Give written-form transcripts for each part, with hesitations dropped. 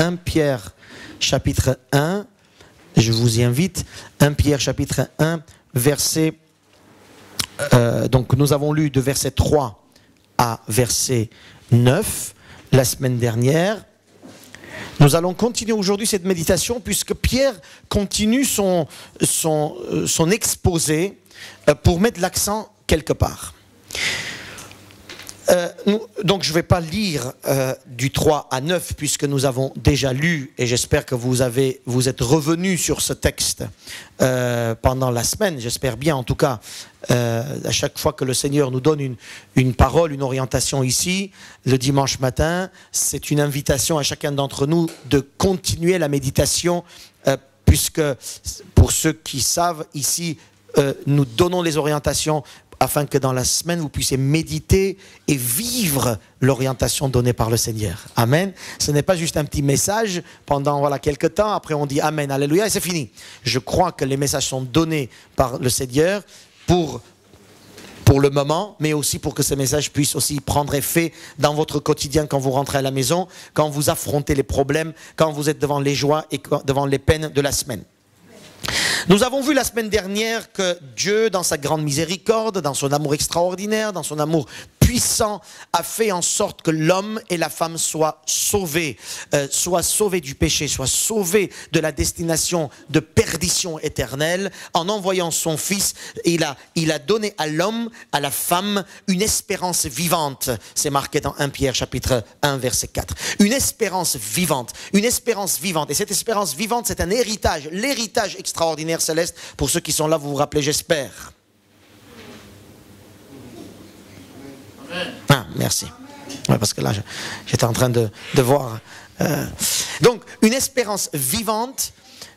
1 Pierre chapitre 1. Je vous y invite. 1 Pierre chapitre 1, verset... donc nous avons lu de verset 3 à verset 9 la semaine dernière. Nous allons continuer aujourd'hui cette méditation puisque Pierre continue son exposé pour mettre l'accent quelque part. Donc je ne vais pas lire du 3 à 9 puisque nous avons déjà lu et j'espère que vous êtes revenus sur ce texte pendant la semaine, j'espère bien en tout cas. À chaque fois que le Seigneur nous donne une parole, une orientation ici, le dimanche matin, c'est une invitation à chacun d'entre nous de continuer la méditation puisque pour ceux qui savent ici, nous donnons les orientations afin que dans la semaine, vous puissiez méditer et vivre l'orientation donnée par le Seigneur. Amen. Ce n'est pas juste un petit message pendant quelques temps, après on dit Amen, Alléluia, et c'est fini. Je crois que les messages sont donnés par le Seigneur pour le moment, mais aussi pour que ces messages puissent aussi prendre effet dans votre quotidien quand vous rentrez à la maison, quand vous affrontez les problèmes, quand vous êtes devant les joies et devant les peines de la semaine. Nous avons vu la semaine dernière que Dieu, dans sa grande miséricorde, dans son amour extraordinaire, dans son amour puissant, a fait en sorte que l'homme et la femme soient sauvés du péché, soient sauvés de la destination de perdition éternelle. En envoyant son Fils, il a donné à l'homme, à la femme, une espérance vivante. C'est marqué dans 1 Pierre chapitre 1 verset 4. Une espérance vivante. Une espérance vivante. Et cette espérance vivante, c'est un héritage, l'héritage extraordinaire céleste. Pour ceux qui sont là, vous vous rappelez, j'espère. Ah, merci. Ouais, parce que là, j'étais en train de voir. Donc, une espérance vivante.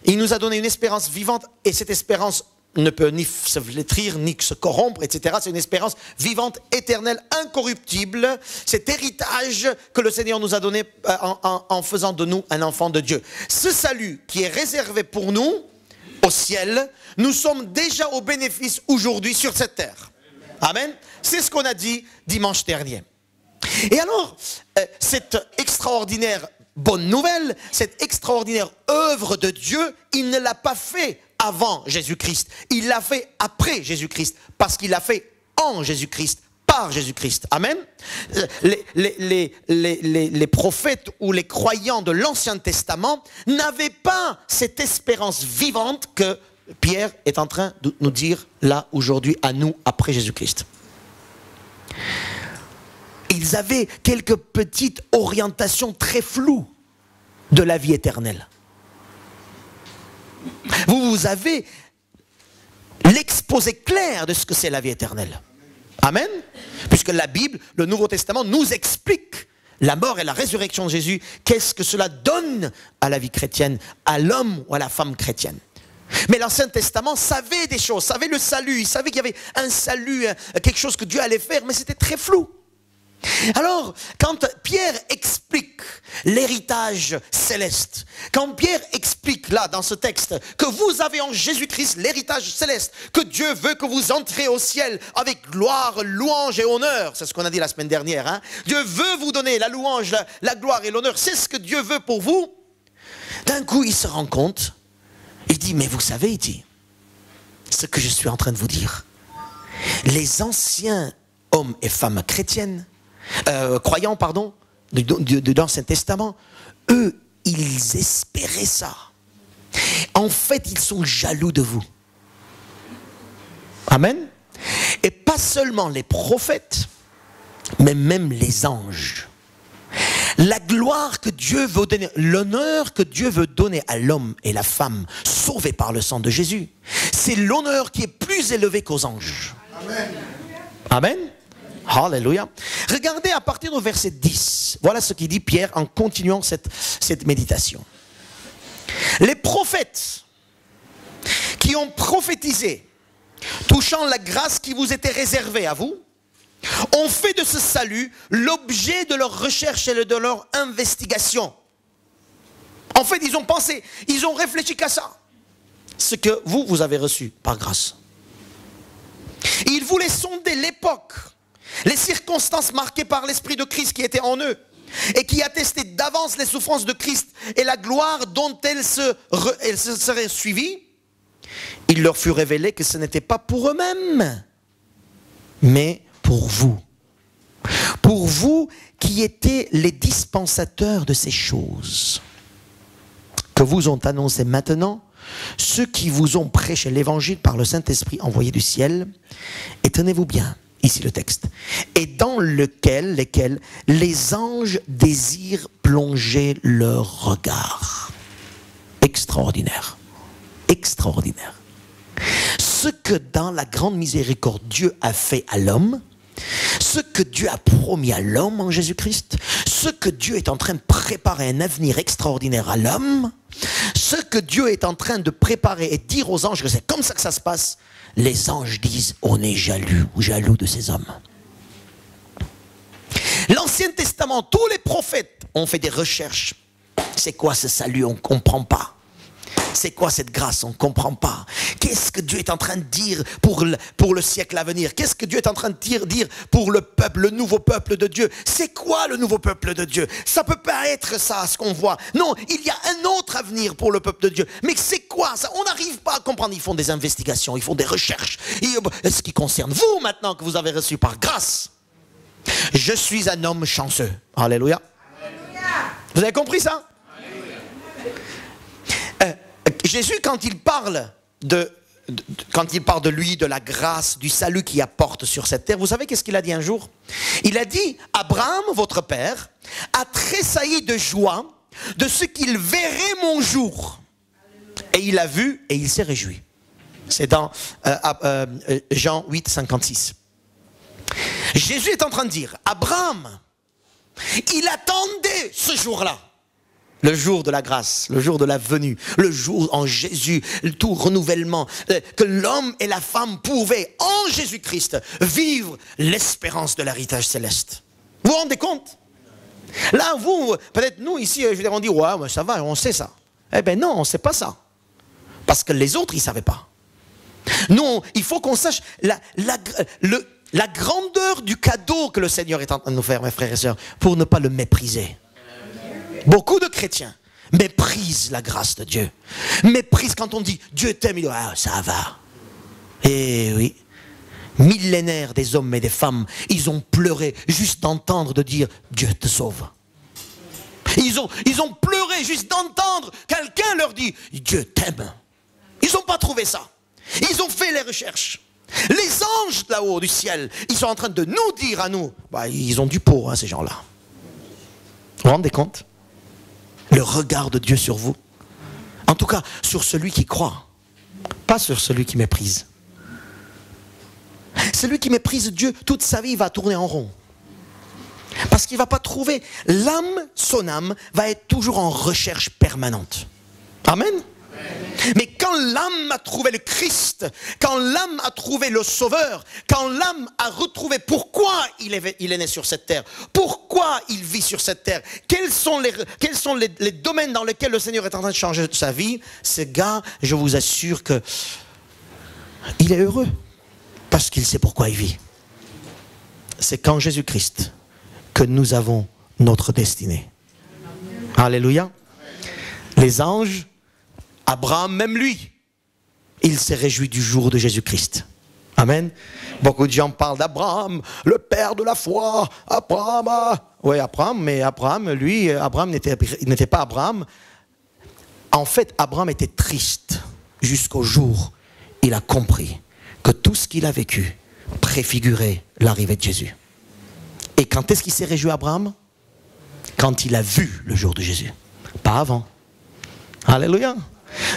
Il nous a donné une espérance vivante et cette espérance ne peut ni se flétrir, ni se corrompre, etc. C'est une espérance vivante, éternelle, incorruptible. Cet héritage que le Seigneur nous a donné en faisant de nous un enfant de Dieu. Ce salut qui est réservé pour nous au ciel, nous sommes déjà au bénéfice aujourd'hui sur cette terre. Amen. C'est ce qu'on a dit dimanche dernier. Et alors, cette extraordinaire bonne nouvelle, cette extraordinaire œuvre de Dieu, il ne l'a pas fait avant Jésus-Christ. Il l'a fait après Jésus-Christ, parce qu'il l'a fait en Jésus-Christ, par Jésus-Christ. Amen. Les prophètes ou les croyants de l'Ancien Testament n'avaient pas cette espérance vivante que Pierre est en train de nous dire là aujourd'hui à nous après Jésus-Christ. Ils avaient quelques petites orientations très floues de la vie éternelle. Vous avez l'exposé clair de ce que c'est la vie éternelle. Amen. Puisque la Bible, le Nouveau Testament nous explique la mort et la résurrection de Jésus. Qu'est-ce que cela donne à la vie chrétienne, à l'homme ou à la femme chrétienne. Mais l'Ancien Testament savait des choses, savait le salut, il savait qu'il y avait un salut, quelque chose que Dieu allait faire, mais c'était très flou. Alors, quand Pierre explique l'héritage céleste, quand Pierre explique là dans ce texte que vous avez en Jésus-Christ l'héritage céleste, que Dieu veut que vous entrez au ciel avec gloire, louange et honneur, c'est ce qu'on a dit la semaine dernière, hein? Dieu veut vous donner la louange, la gloire et l'honneur, c'est ce que Dieu veut pour vous. D'un coup, il se rend compte, il dit, mais vous savez, il dit, ce que je suis en train de vous dire, les anciens hommes et femmes chrétiennes, croyants, pardon, de l'Ancien Testament, eux, ils espéraient ça. En fait, ils sont jaloux de vous. Amen. Et pas seulement les prophètes, mais même les anges. La gloire que Dieu veut donner, l'honneur que Dieu veut donner à l'homme et la femme sauvés par le sang de Jésus, c'est l'honneur qui est plus élevé qu'aux anges. Amen. Amen. Alléluia. Regardez à partir du verset 10. Voilà ce qu'il dit Pierre en continuant cette méditation. Les prophètes qui ont prophétisé touchant la grâce qui vous était réservée à vous, ont fait de ce salut l'objet de leur recherche et de leur investigation. En fait, ils ont pensé, ils ont réfléchi qu'à ça. Ce que vous avez reçu par grâce. Ils voulaient sonder l'époque, les circonstances marquées par l'Esprit de Christ qui était en eux. et qui attestait d'avance les souffrances de Christ et la gloire dont elle se serait suivie, il leur fut révélé que ce n'était pas pour eux-mêmes, mais pour vous. Pour vous qui étiez les dispensateurs de ces choses, que vous ont annoncé maintenant ceux qui vous ont prêché l'évangile par le Saint-Esprit envoyé du ciel. Et tenez-vous bien, ici le texte, et dans lesquels les anges désirent plonger leur regard. Extraordinaire. Extraordinaire. Ce que dans la grande miséricorde Dieu a fait à l'homme, ce que Dieu a promis à l'homme en Jésus-Christ, ce que Dieu est en train de préparer un avenir extraordinaire à l'homme, ce que Dieu est en train de préparer et dire aux anges que c'est comme ça que ça se passe, les anges disent on est jaloux de ces hommes. L'Ancien Testament, tous les prophètes ont fait des recherches. C'est quoi ce salut? On ne comprend pas. C'est quoi cette grâce? On ne comprend pas. Qu'est-ce que Dieu est en train de dire pour le siècle à venir? Qu'est-ce que Dieu est en train de dire pour le peuple, le nouveau peuple de Dieu? C'est quoi le nouveau peuple de Dieu? Ça ne peut pas être ça, ce qu'on voit. Non, il y a un autre avenir pour le peuple de Dieu. Mais c'est quoi ça? On n'arrive pas à comprendre. Ils font des investigations, ils font des recherches. Ce qui concerne vous maintenant que vous avez reçu par grâce. Je suis un homme chanceux. Alléluia. Vous avez compris ça? Jésus, quand il parle de lui, de la grâce, du salut qu'il apporte sur cette terre, vous savez qu'est-ce qu'il a dit un jour? Il a dit, Abraham, votre père, a tressailli de joie de ce qu'il verrait mon jour. Et il a vu et il s'est réjoui. C'est dans Jean 8, 56. Jésus est en train de dire, Abraham, il attendait ce jour-là. Le jour de la grâce, le jour de la venue, le jour en Jésus, le tout renouvellement, que l'homme et la femme pouvaient en Jésus-Christ vivre l'espérance de l'héritage céleste. Vous vous rendez compte? Là, vous, peut-être nous ici, je veux dire, on dit, ouais, mais ça va, on sait ça. Eh bien non, on ne sait pas ça. Parce que les autres, ils ne savaient pas. Nous, il faut qu'on sache la grandeur du cadeau que le Seigneur est en train de nous faire, mes frères et sœurs, pour ne pas le mépriser. Beaucoup de chrétiens méprisent la grâce de Dieu. Méprisent quand on dit Dieu t'aime, ils disent ah, ça va. Eh oui, millénaires des hommes et des femmes, ils ont pleuré juste d'entendre de dire Dieu te sauve. Ils ont pleuré juste d'entendre quelqu'un leur dit Dieu t'aime. Ils n'ont pas trouvé ça. Ils ont fait les recherches. Les anges là-haut du ciel, ils sont en train de nous dire à nous, bah, ils ont du pot, hein, ces gens-là. Vous vous rendez compte? Le regard de Dieu sur vous. En tout cas, sur celui qui croit. Pas sur celui qui méprise. Celui qui méprise Dieu, toute sa vie, il va tourner en rond. Parce qu'il ne va pas trouver. L'âme, son âme, va être toujours en recherche permanente. Amen. Mais quand l'âme a trouvé le Christ, quand l'âme a trouvé le Sauveur, quand l'âme a retrouvé pourquoi il est né sur cette terre, pourquoi il vit sur cette terre, quels sont les domaines dans lesquels le Seigneur est en train de changer sa vie, ce gars, je vous assure que il est heureux parce qu'il sait pourquoi il vit. C'est qu'en Jésus-Christ que nous avons notre destinée. Alléluia. Les anges, Abraham, même lui, il s'est réjoui du jour de Jésus-Christ. Amen. Beaucoup de gens parlent d'Abraham, le père de la foi. Abraham, oui, Abraham, mais Abraham, lui, Abraham n'était pas Abraham. En fait, Abraham était triste jusqu'au jour où il a compris que tout ce qu'il a vécu préfigurait l'arrivée de Jésus. Et quand est-ce qu'il s'est réjoui, Abraham? Quand il a vu le jour de Jésus, pas avant. Alléluia.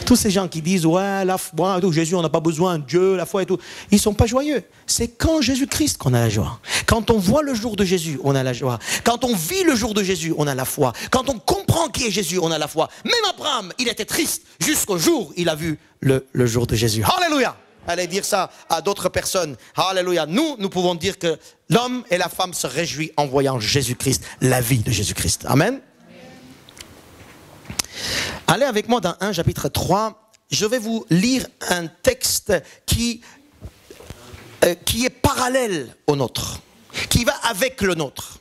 Tous ces gens qui disent ouais la foi, Jésus on n'a pas besoin de Dieu, la foi et tout, ils ne sont pas joyeux. C'est quand Jésus-Christ qu'on a la joie. Quand on voit le jour de Jésus, on a la joie. Quand on vit le jour de Jésus, on a la foi. Quand on comprend qui est Jésus, on a la foi. Même Abraham, il était triste jusqu'au jour où il a vu le jour de Jésus. Alléluia. Allez dire ça à d'autres personnes. Alléluia. Nous pouvons dire que l'homme et la femme se réjouissent en voyant Jésus-Christ, la vie de Jésus-Christ. Amen. Allez avec moi dans 1 chapitre 3, je vais vous lire un texte qui est parallèle au nôtre, qui va avec le nôtre,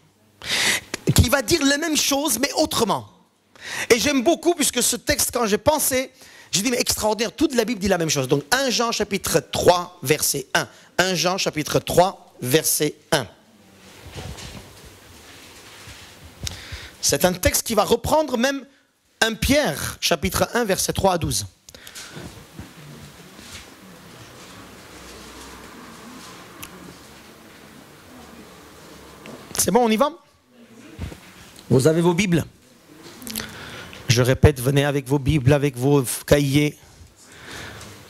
qui qui va dire les mêmes choses, mais autrement. Et j'aime beaucoup, puisque ce texte, quand j'ai pensé, j'ai dit, mais extraordinaire, toute la Bible dit la même chose. Donc 1 Jean chapitre 3, verset 1. 1 Jean chapitre 3, verset 1. C'est un texte qui va reprendre même 1 Pierre, chapitre 1, verset 3 à 12. C'est bon, on y va? Vous avez vos Bibles? Je répète, venez avec vos Bibles, avec vos cahiers,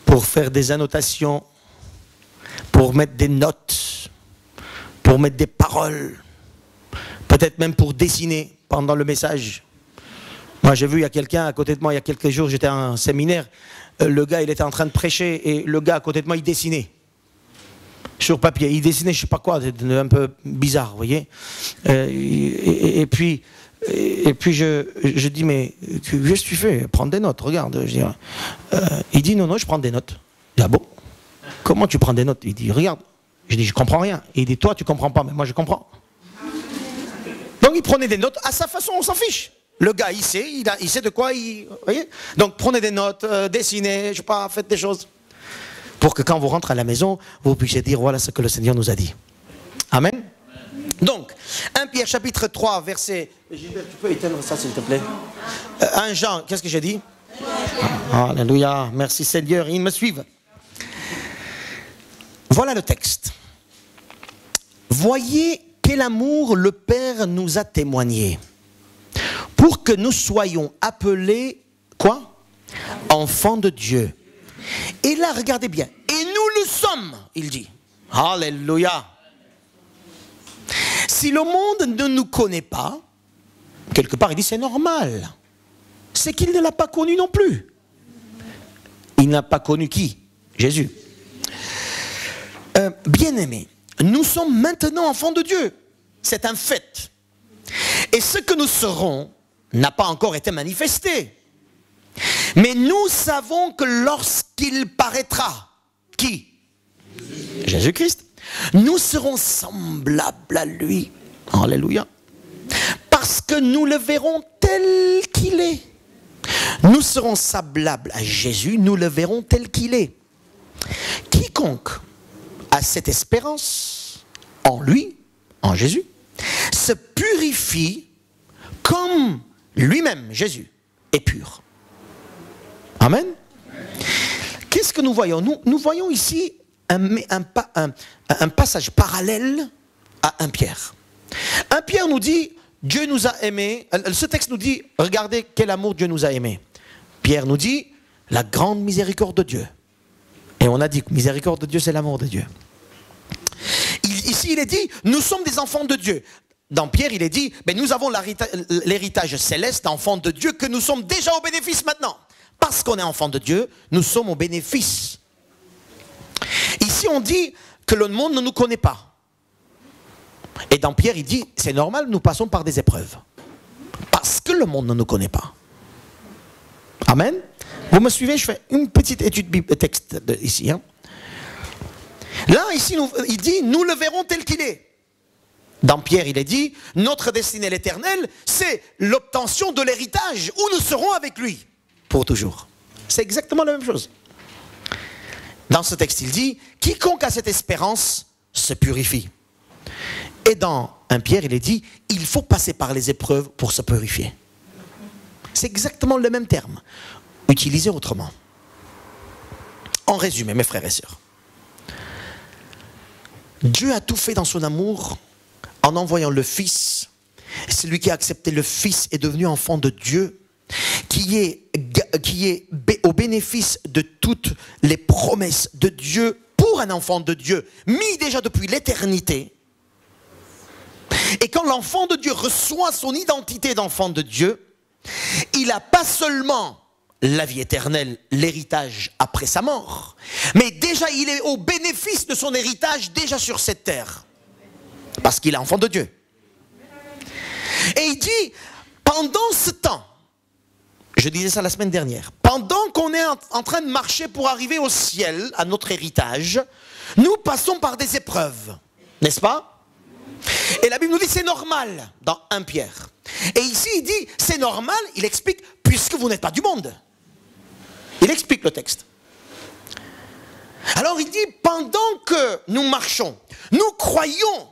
pour faire des annotations, pour mettre des notes, pour mettre des paroles, peut-être même pour dessiner pendant le message. Moi, j'ai vu, il y a quelqu'un à côté de moi, il y a quelques jours, j'étais à un séminaire, le gars, il était en train de prêcher, et le gars à côté de moi, il dessinait. Sur papier, il dessinait, je sais pas quoi, un peu bizarre, vous voyez. Et puis je dis, mais qu'est-ce que tu fais? Prends des notes, regarde. Je dis, il dit, non, je prends des notes. Je dis, ah bon? Comment tu prends des notes? Il dit, regarde. Je dis, je comprends rien. Il dit, toi, tu comprends pas, mais moi, je comprends. Donc, il prenait des notes à sa façon, on s'en fiche. Le gars, il sait de quoi il... Vous voyez? Donc, prenez des notes, dessinez, je sais pas, faites des choses. Pour que quand vous rentrez à la maison, vous puissiez dire, voilà ce que le Seigneur nous a dit. Amen. Donc, 1 Pierre chapitre 3, verset... Gilbert, tu peux éteindre ça s'il te plaît? 1 Jean, qu'est-ce que j'ai dit? Alléluia, merci Seigneur, ils me suivent. Voilà le texte. Voyez quel amour le Père nous a témoigné, pour que nous soyons appelés, quoi? Enfants de Dieu. Et là, regardez bien, et nous le sommes, il dit. Alléluia. Si le monde ne nous connaît pas, quelque part il dit c'est normal. C'est qu'il ne l'a pas connu non plus. Il n'a pas connu qui? Jésus. Bien-aimés, nous sommes maintenant enfants de Dieu. C'est un fait. Et ce que nous serons n'a pas encore été manifesté. Mais nous savons que lorsqu'il paraîtra, qui? Jésus-Christ. Nous serons semblables à lui. Alléluia. Parce que nous le verrons tel qu'il est. Nous serons semblables à Jésus, nous le verrons tel qu'il est. Quiconque a cette espérance en lui, en Jésus, se purifie comme lui-même, Jésus, est pur. Amen. Qu'est-ce que nous voyons? Nous voyons ici un passage parallèle à 1 Pierre. 1 Pierre nous dit, Dieu nous a aimés. Ce texte nous dit, regardez quel amour Dieu nous a aimés. Pierre nous dit, la grande miséricorde de Dieu. Et on a dit que miséricorde de Dieu, c'est l'amour de Dieu. Ici, il est dit, nous sommes des enfants de Dieu. Dans Pierre, il est dit, mais nous avons l'héritage céleste d'enfants de Dieu que nous sommes déjà au bénéfice maintenant. Parce qu'on est enfants de Dieu, nous sommes au bénéfice. Ici, on dit que le monde ne nous connaît pas. Et dans Pierre, il dit, c'est normal, nous passons par des épreuves. Parce que le monde ne nous connaît pas. Amen. Vous me suivez? Je fais une petite étude texte ici. Hein. Là, ici, il dit, nous le verrons tel qu'il est. Dans Pierre, il est dit, notre destinée l'éternel, c'est l'obtention de l'héritage où nous serons avec lui pour toujours. C'est exactement la même chose. Dans ce texte, il dit, quiconque a cette espérance se purifie. Et dans 1 Pierre, il est dit, il faut passer par les épreuves pour se purifier. C'est exactement le même terme, utilisé autrement. En résumé, mes frères et sœurs, Dieu a tout fait dans son amour en envoyant le Fils. Celui qui a accepté le Fils est devenu enfant de Dieu, qui est au bénéfice de toutes les promesses de Dieu pour un enfant de Dieu, mis déjà depuis l'éternité. Et quand l'enfant de Dieu reçoit son identité d'enfant de Dieu, il n'a pas seulement la vie éternelle, l'héritage après sa mort, mais déjà il est au bénéfice de son héritage déjà sur cette terre. Parce qu'il est enfant de Dieu. Et il dit, pendant ce temps, je disais ça la semaine dernière, pendant qu'on est en train de marcher pour arriver au ciel, à notre héritage, nous passons par des épreuves, n'est-ce pas? Et la Bible nous dit c'est normal dans 1 Pierre. Et ici il dit c'est normal, il explique, puisque vous n'êtes pas du monde. Il explique le texte. Alors il dit pendant que nous marchons, nous croyons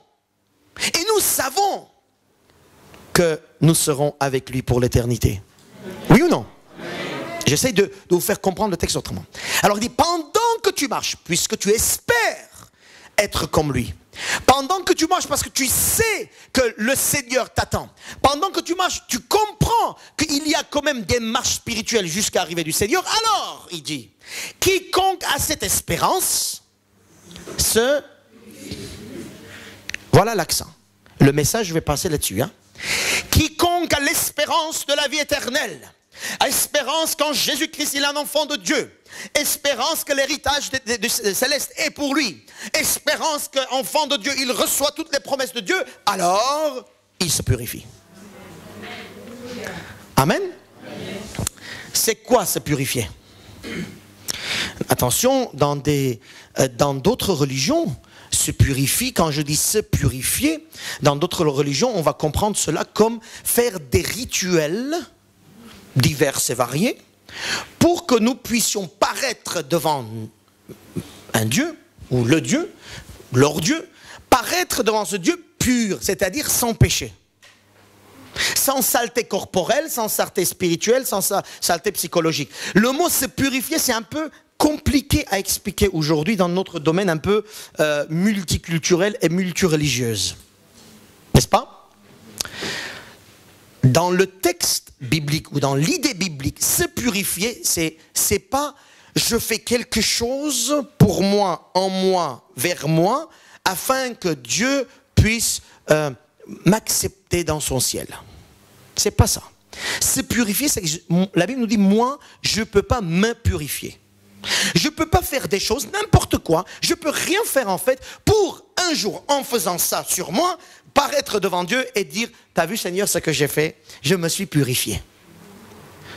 et nous savons que nous serons avec lui pour l'éternité. Oui ou non? J'essaie de vous faire comprendre le texte autrement. Alors il dit, pendant que tu marches, puisque tu espères être comme lui, pendant que tu marches parce que tu sais que le Seigneur t'attend, pendant que tu marches, tu comprends qu'il y a quand même des marches spirituelles jusqu'à arriver du Seigneur, alors, il dit, quiconque a cette espérance, Voilà l'accent. Le message, je vais passer là-dessus. Quiconque a l'espérance de la vie éternelle, espérance qu'en Jésus-Christ il est un enfant de Dieu, espérance que l'héritage céleste est pour lui, espérance qu'enfant de Dieu il reçoit toutes les promesses de Dieu, alors il se purifie. Amen. C'est quoi se purifier? Attention, dans d'autres religions, se purifie, quand je dis se purifier, dans d'autres religions, on va comprendre cela comme faire des rituels divers et variés pour que nous puissions paraître devant un Dieu, ou le Dieu, leur Dieu, paraître devant ce Dieu pur, c'est-à-dire sans péché. Sans saleté corporelle, sans saleté spirituelle, sans saleté psychologique. Le mot se purifier, c'est un peu compliqué à expliquer aujourd'hui dans notre domaine un peu multiculturel et multireligieuse. N'est-ce pas? Dans le texte biblique ou dans l'idée biblique, se purifier, c'est pas je fais quelque chose pour moi, en moi, vers moi, afin que Dieu puisse m'accepter dans son ciel. C'est pas ça. Se purifier, c'est que la Bible nous dit, moi, je ne peux pas me purifier. Je ne peux pas faire des choses, n'importe quoi. Je ne peux rien faire en fait pour un jour, en faisant ça sur moi, paraître devant Dieu et dire, t'as vu Seigneur ce que j'ai fait? Je me suis purifié.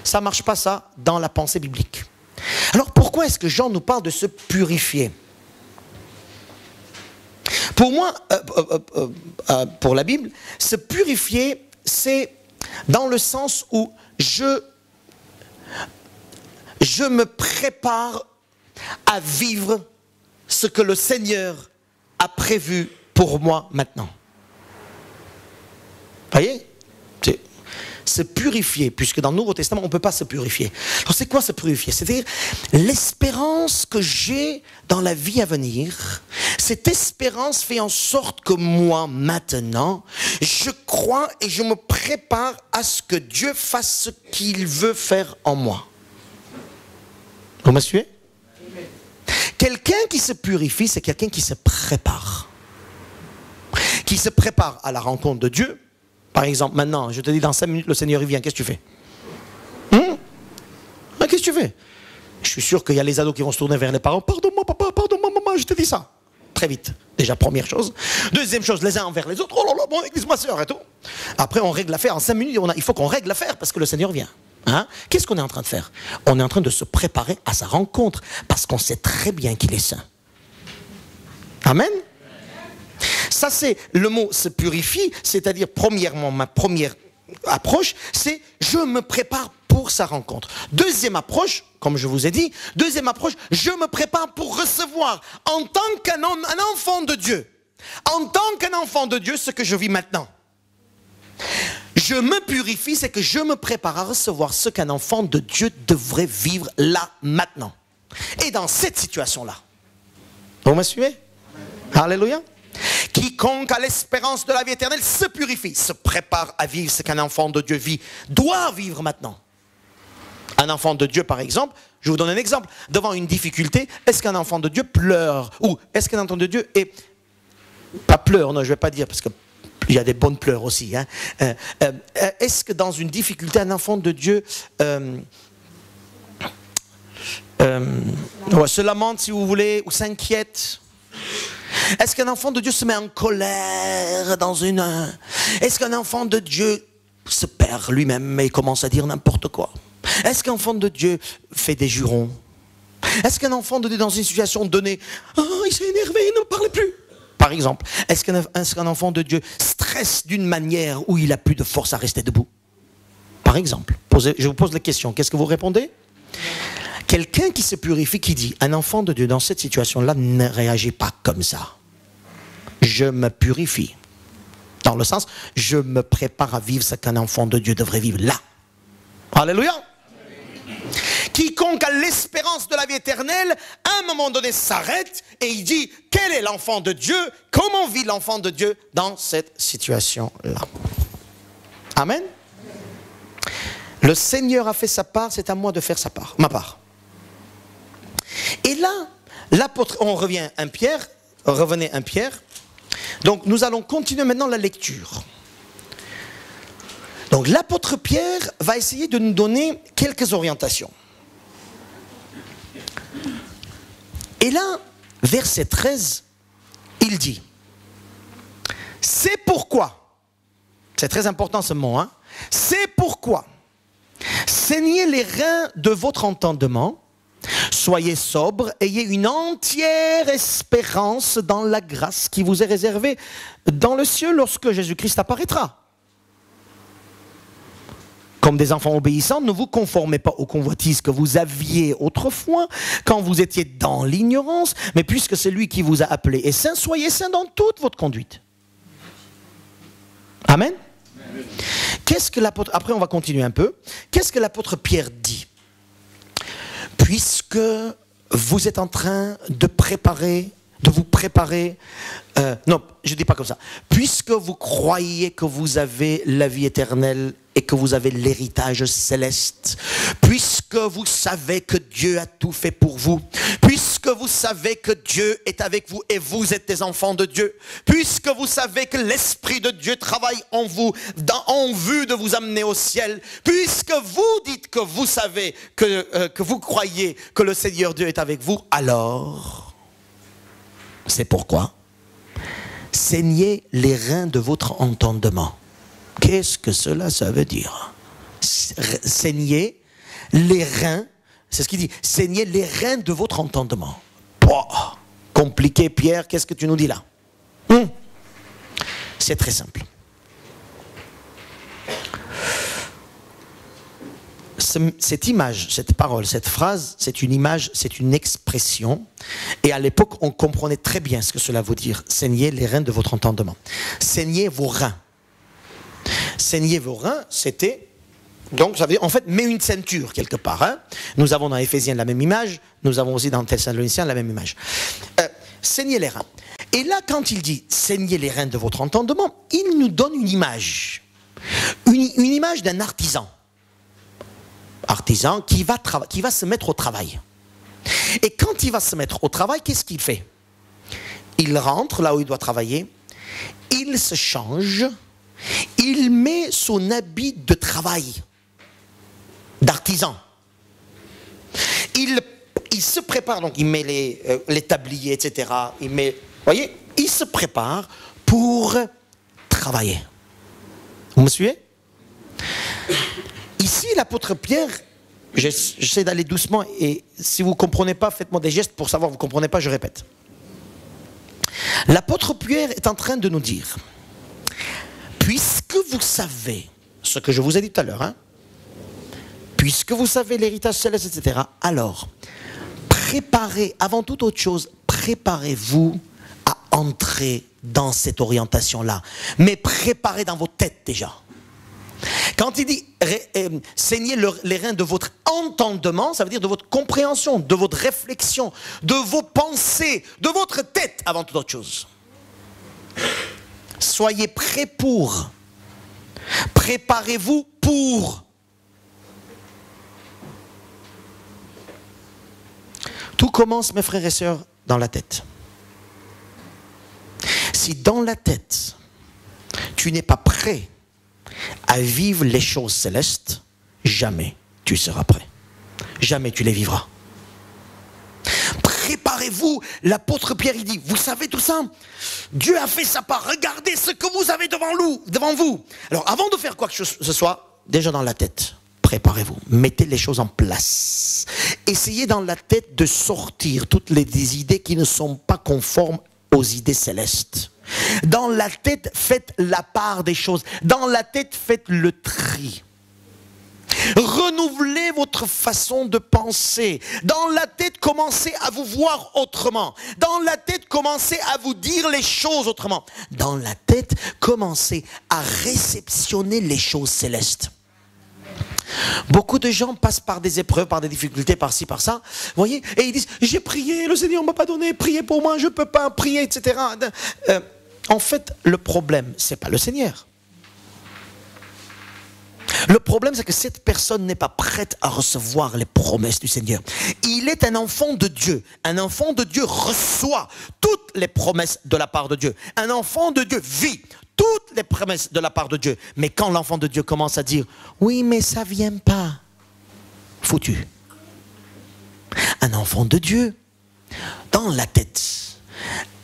Ça ne marche pas ça dans la pensée biblique. Alors pourquoi est-ce que Jean nous parle de se purifier? Pour moi, pour la Bible, se purifier, c'est dans le sens où je me prépare à vivre ce que le Seigneur a prévu pour moi maintenant. Voyez? Se purifier, puisque dans le Nouveau Testament, on ne peut pas se purifier. Alors c'est quoi se purifier? C'est-à-dire l'espérance que j'ai dans la vie à venir. Cette espérance fait en sorte que moi, maintenant, je crois et je me prépare à ce que Dieu fasse ce qu'il veut faire en moi. Vous me suivez? Quelqu'un qui se purifie, c'est quelqu'un qui se prépare. Qui se prépare à la rencontre de Dieu. Par exemple, maintenant, je te dis, dans 5 minutes, le Seigneur il vient, qu'est-ce que tu fais? Qu'est-ce que tu fais? Je suis sûr qu'il y a les ados qui vont se tourner vers les parents. Pardonne-moi papa, pardonne-moi maman, je te dis ça. Très vite. Déjà, première chose. Deuxième chose, les uns envers les autres. Oh là là, bon, église ma soeur et tout. Après, on règle l'affaire. En 5 minutes, il faut qu'on règle l'affaire parce que le Seigneur vient. Qu'est-ce qu'on est en train de faire? On est en train de se préparer à sa rencontre parce qu'on sait très bien qu'il est saint. Amen. Ça c'est le mot se purifie, c'est-à-dire premièrement, ma première approche, c'est je me prépare pour sa rencontre. Deuxième approche, comme je vous ai dit, je me prépare pour recevoir en tant qu'un enfant de Dieu, ce que je vis maintenant. Je me purifie, c'est que je me prépare à recevoir ce qu'un enfant de Dieu devrait vivre là, maintenant. Et dans cette situation-là. Vous me suivez? Alléluia. Quiconque a l'espérance de la vie éternelle se purifie, se prépare à vivre ce qu'un enfant de Dieu vit, doit vivre maintenant. Un enfant de Dieu, par exemple, je vous donne un exemple. Devant une difficulté, est-ce qu'un enfant de Dieu pleure? Ou est-ce qu'un enfant de Dieu est... Pas pleure, non, je ne vais pas dire, parce qu'il y a des bonnes pleurs aussi. Est-ce que dans une difficulté, un enfant de Dieu se lamente, si vous voulez, ou s'inquiète? Est-ce qu'un enfant de Dieu se met en colère Est-ce qu'un enfant de Dieu se perd lui-même et commence à dire n'importe quoi? Est-ce qu'un enfant de Dieu fait des jurons? Est-ce qu'un enfant de Dieu dans une situation donnée, il s'est énervé, il ne me parlait plus? Par exemple, est-ce qu'un enfant de Dieu stresse d'une manière où il n'a plus de force à rester debout? Par exemple, je vous pose la question, qu'est-ce que vous répondez? Quelqu'un qui se purifie, qui dit, un enfant de Dieu dans cette situation-là ne réagit pas comme ça. Je me purifie. Dans le sens, je me prépare à vivre ce qu'un enfant de Dieu devrait vivre là. Alléluia. Quiconque a l'espérance de la vie éternelle, à un moment donné s'arrête et il dit, quel est l'enfant de Dieu? Comment vit l'enfant de Dieu dans cette situation-là? Amen. Le Seigneur a fait sa part, c'est à moi de faire ma part. Et là, l'apôtre, on revient à 1 Pierre, revenez 1 Pierre. Donc nous allons continuer maintenant la lecture. Donc l'apôtre Pierre va essayer de nous donner quelques orientations. Et là, verset 13, il dit, c'est pourquoi, c'est très important ce mot, hein, c'est pourquoi, saignez les reins de votre entendement, soyez sobres, ayez une entière espérance dans la grâce qui vous est réservée dans le ciel lorsque Jésus-Christ apparaîtra. Comme des enfants obéissants, ne vous conformez pas aux convoitises que vous aviez autrefois, quand vous étiez dans l'ignorance, mais puisque c'est lui qui vous a appelé est saint, soyez saints dans toute votre conduite. Amen. Qu'est-ce que l'apôtre, après on va continuer un peu, qu'est-ce que l'apôtre Pierre dit? Puisque vous êtes en train de vous préparer, non, je ne dis pas comme ça, puisque vous croyez que vous avez la vie éternelle et que vous avez l'héritage céleste, puisque vous savez que Dieu a tout fait pour vous, puisque vous savez que Dieu est avec vous et vous êtes des enfants de Dieu, puisque vous savez que l'Esprit de Dieu travaille en vous en vue de vous amener au ciel, puisque vous dites que vous savez, que vous croyez que le Seigneur Dieu est avec vous, alors, c'est pourquoi, saignez les reins de votre entendement. Qu'est-ce que cela, ça veut dire? Saignez les reins, c'est ce qu'il dit, saignez les reins de votre entendement. Oh, compliqué, Pierre, qu'est-ce que tu nous dis là? C'est très simple. Cette image, cette parole, cette phrase, c'est une image, c'est une expression. Et à l'époque, on comprenait très bien ce que cela veut dire. Saignez les reins de votre entendement. Saignez vos reins. Saignez vos reins, c'était, donc ça veut dire, en fait, mets une ceinture quelque part. Hein. Nous avons dans Éphésiens la même image, nous avons aussi dans Thessaloniciens la même image. Saignez les reins. Et là, quand il dit, saignez les reins de votre entendement, il nous donne une image. Une image d'un artisan. Artisan qui va se mettre au travail. Et quand il va se mettre au travail, qu'est-ce qu'il fait? Il rentre là où il doit travailler, il se change, il met son habit de travail, d'artisan. Il se prépare, donc il met les tabliers, etc. Voyez, il se prépare pour travailler. Vous me suivez? Ici, l'apôtre Pierre, j'essaie d'aller doucement et si vous ne comprenez pas, faites-moi des gestes pour savoir que vous ne comprenez pas, je répète. L'apôtre Pierre est en train de nous dire, puisque vous savez ce que je vous ai dit tout à l'heure, hein, puisque vous savez l'héritage céleste, etc., alors, préparez, avant toute autre chose, préparez-vous à entrer dans cette orientation-là. Mais préparez dans vos têtes déjà. Quand il dit saignez les reins de votre entendement, ça veut dire de votre compréhension, de votre réflexion, de vos pensées, de votre tête avant toute autre chose. Soyez prêts pour. Préparez-vous pour. Tout commence, mes frères et sœurs, dans la tête. Si dans la tête, tu n'es pas prêt à vivre les choses célestes, jamais tu seras prêt. Jamais tu les vivras. Préparez-vous, l'apôtre Pierre il dit, vous savez tout ça? Dieu a fait sa part, regardez ce que vous avez devant vous. Alors avant de faire quoi que ce soit, déjà dans la tête, préparez-vous, mettez les choses en place. Essayez dans la tête de sortir toutes les idées qui ne sont pas conformes aux idées célestes. Dans la tête, faites la part des choses. Dans la tête, faites le tri. Renouvelez votre façon de penser. Dans la tête, commencez à vous voir autrement. Dans la tête, commencez à vous dire les choses autrement. Dans la tête, commencez à réceptionner les choses célestes. Beaucoup de gens passent par des épreuves, par des difficultés, par-ci, par-ça, voyez, et ils disent, j'ai prié, le Seigneur ne m'a pas donné, priez pour moi, je ne peux pas prier, etc. En fait, le problème, ce n'est pas le Seigneur. Le problème, c'est que cette personne n'est pas prête à recevoir les promesses du Seigneur. Il est un enfant de Dieu. Un enfant de Dieu reçoit toutes les promesses de la part de Dieu. Un enfant de Dieu vit toutes les promesses de la part de Dieu. Mais quand l'enfant de Dieu commence à dire « Oui, mais ça ne vient pas », foutu. Un enfant de Dieu, dans la tête,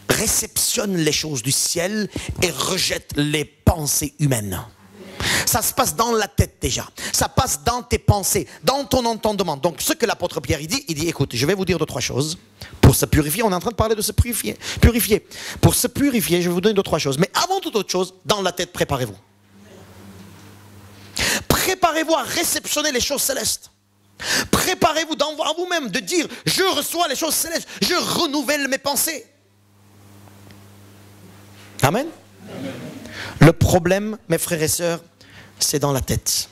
réceptionne les choses du ciel et rejette les pensées humaines. Ça se passe dans la tête déjà. Ça passe dans tes pensées, dans ton entendement. Donc ce que l'apôtre Pierre il dit, écoute, je vais vous dire 2 ou 3 choses. Pour se purifier, on est en train de parler de se purifier. Pour se purifier, je vais vous donner 2 ou 3 choses. Mais avant toute autre chose, dans la tête, préparez-vous. Préparez-vous à réceptionner les choses célestes. Préparez-vous en vous-même de dire, je reçois les choses célestes, je renouvelle mes pensées. Amen. Amen. Le problème, mes frères et sœurs, c'est dans la tête.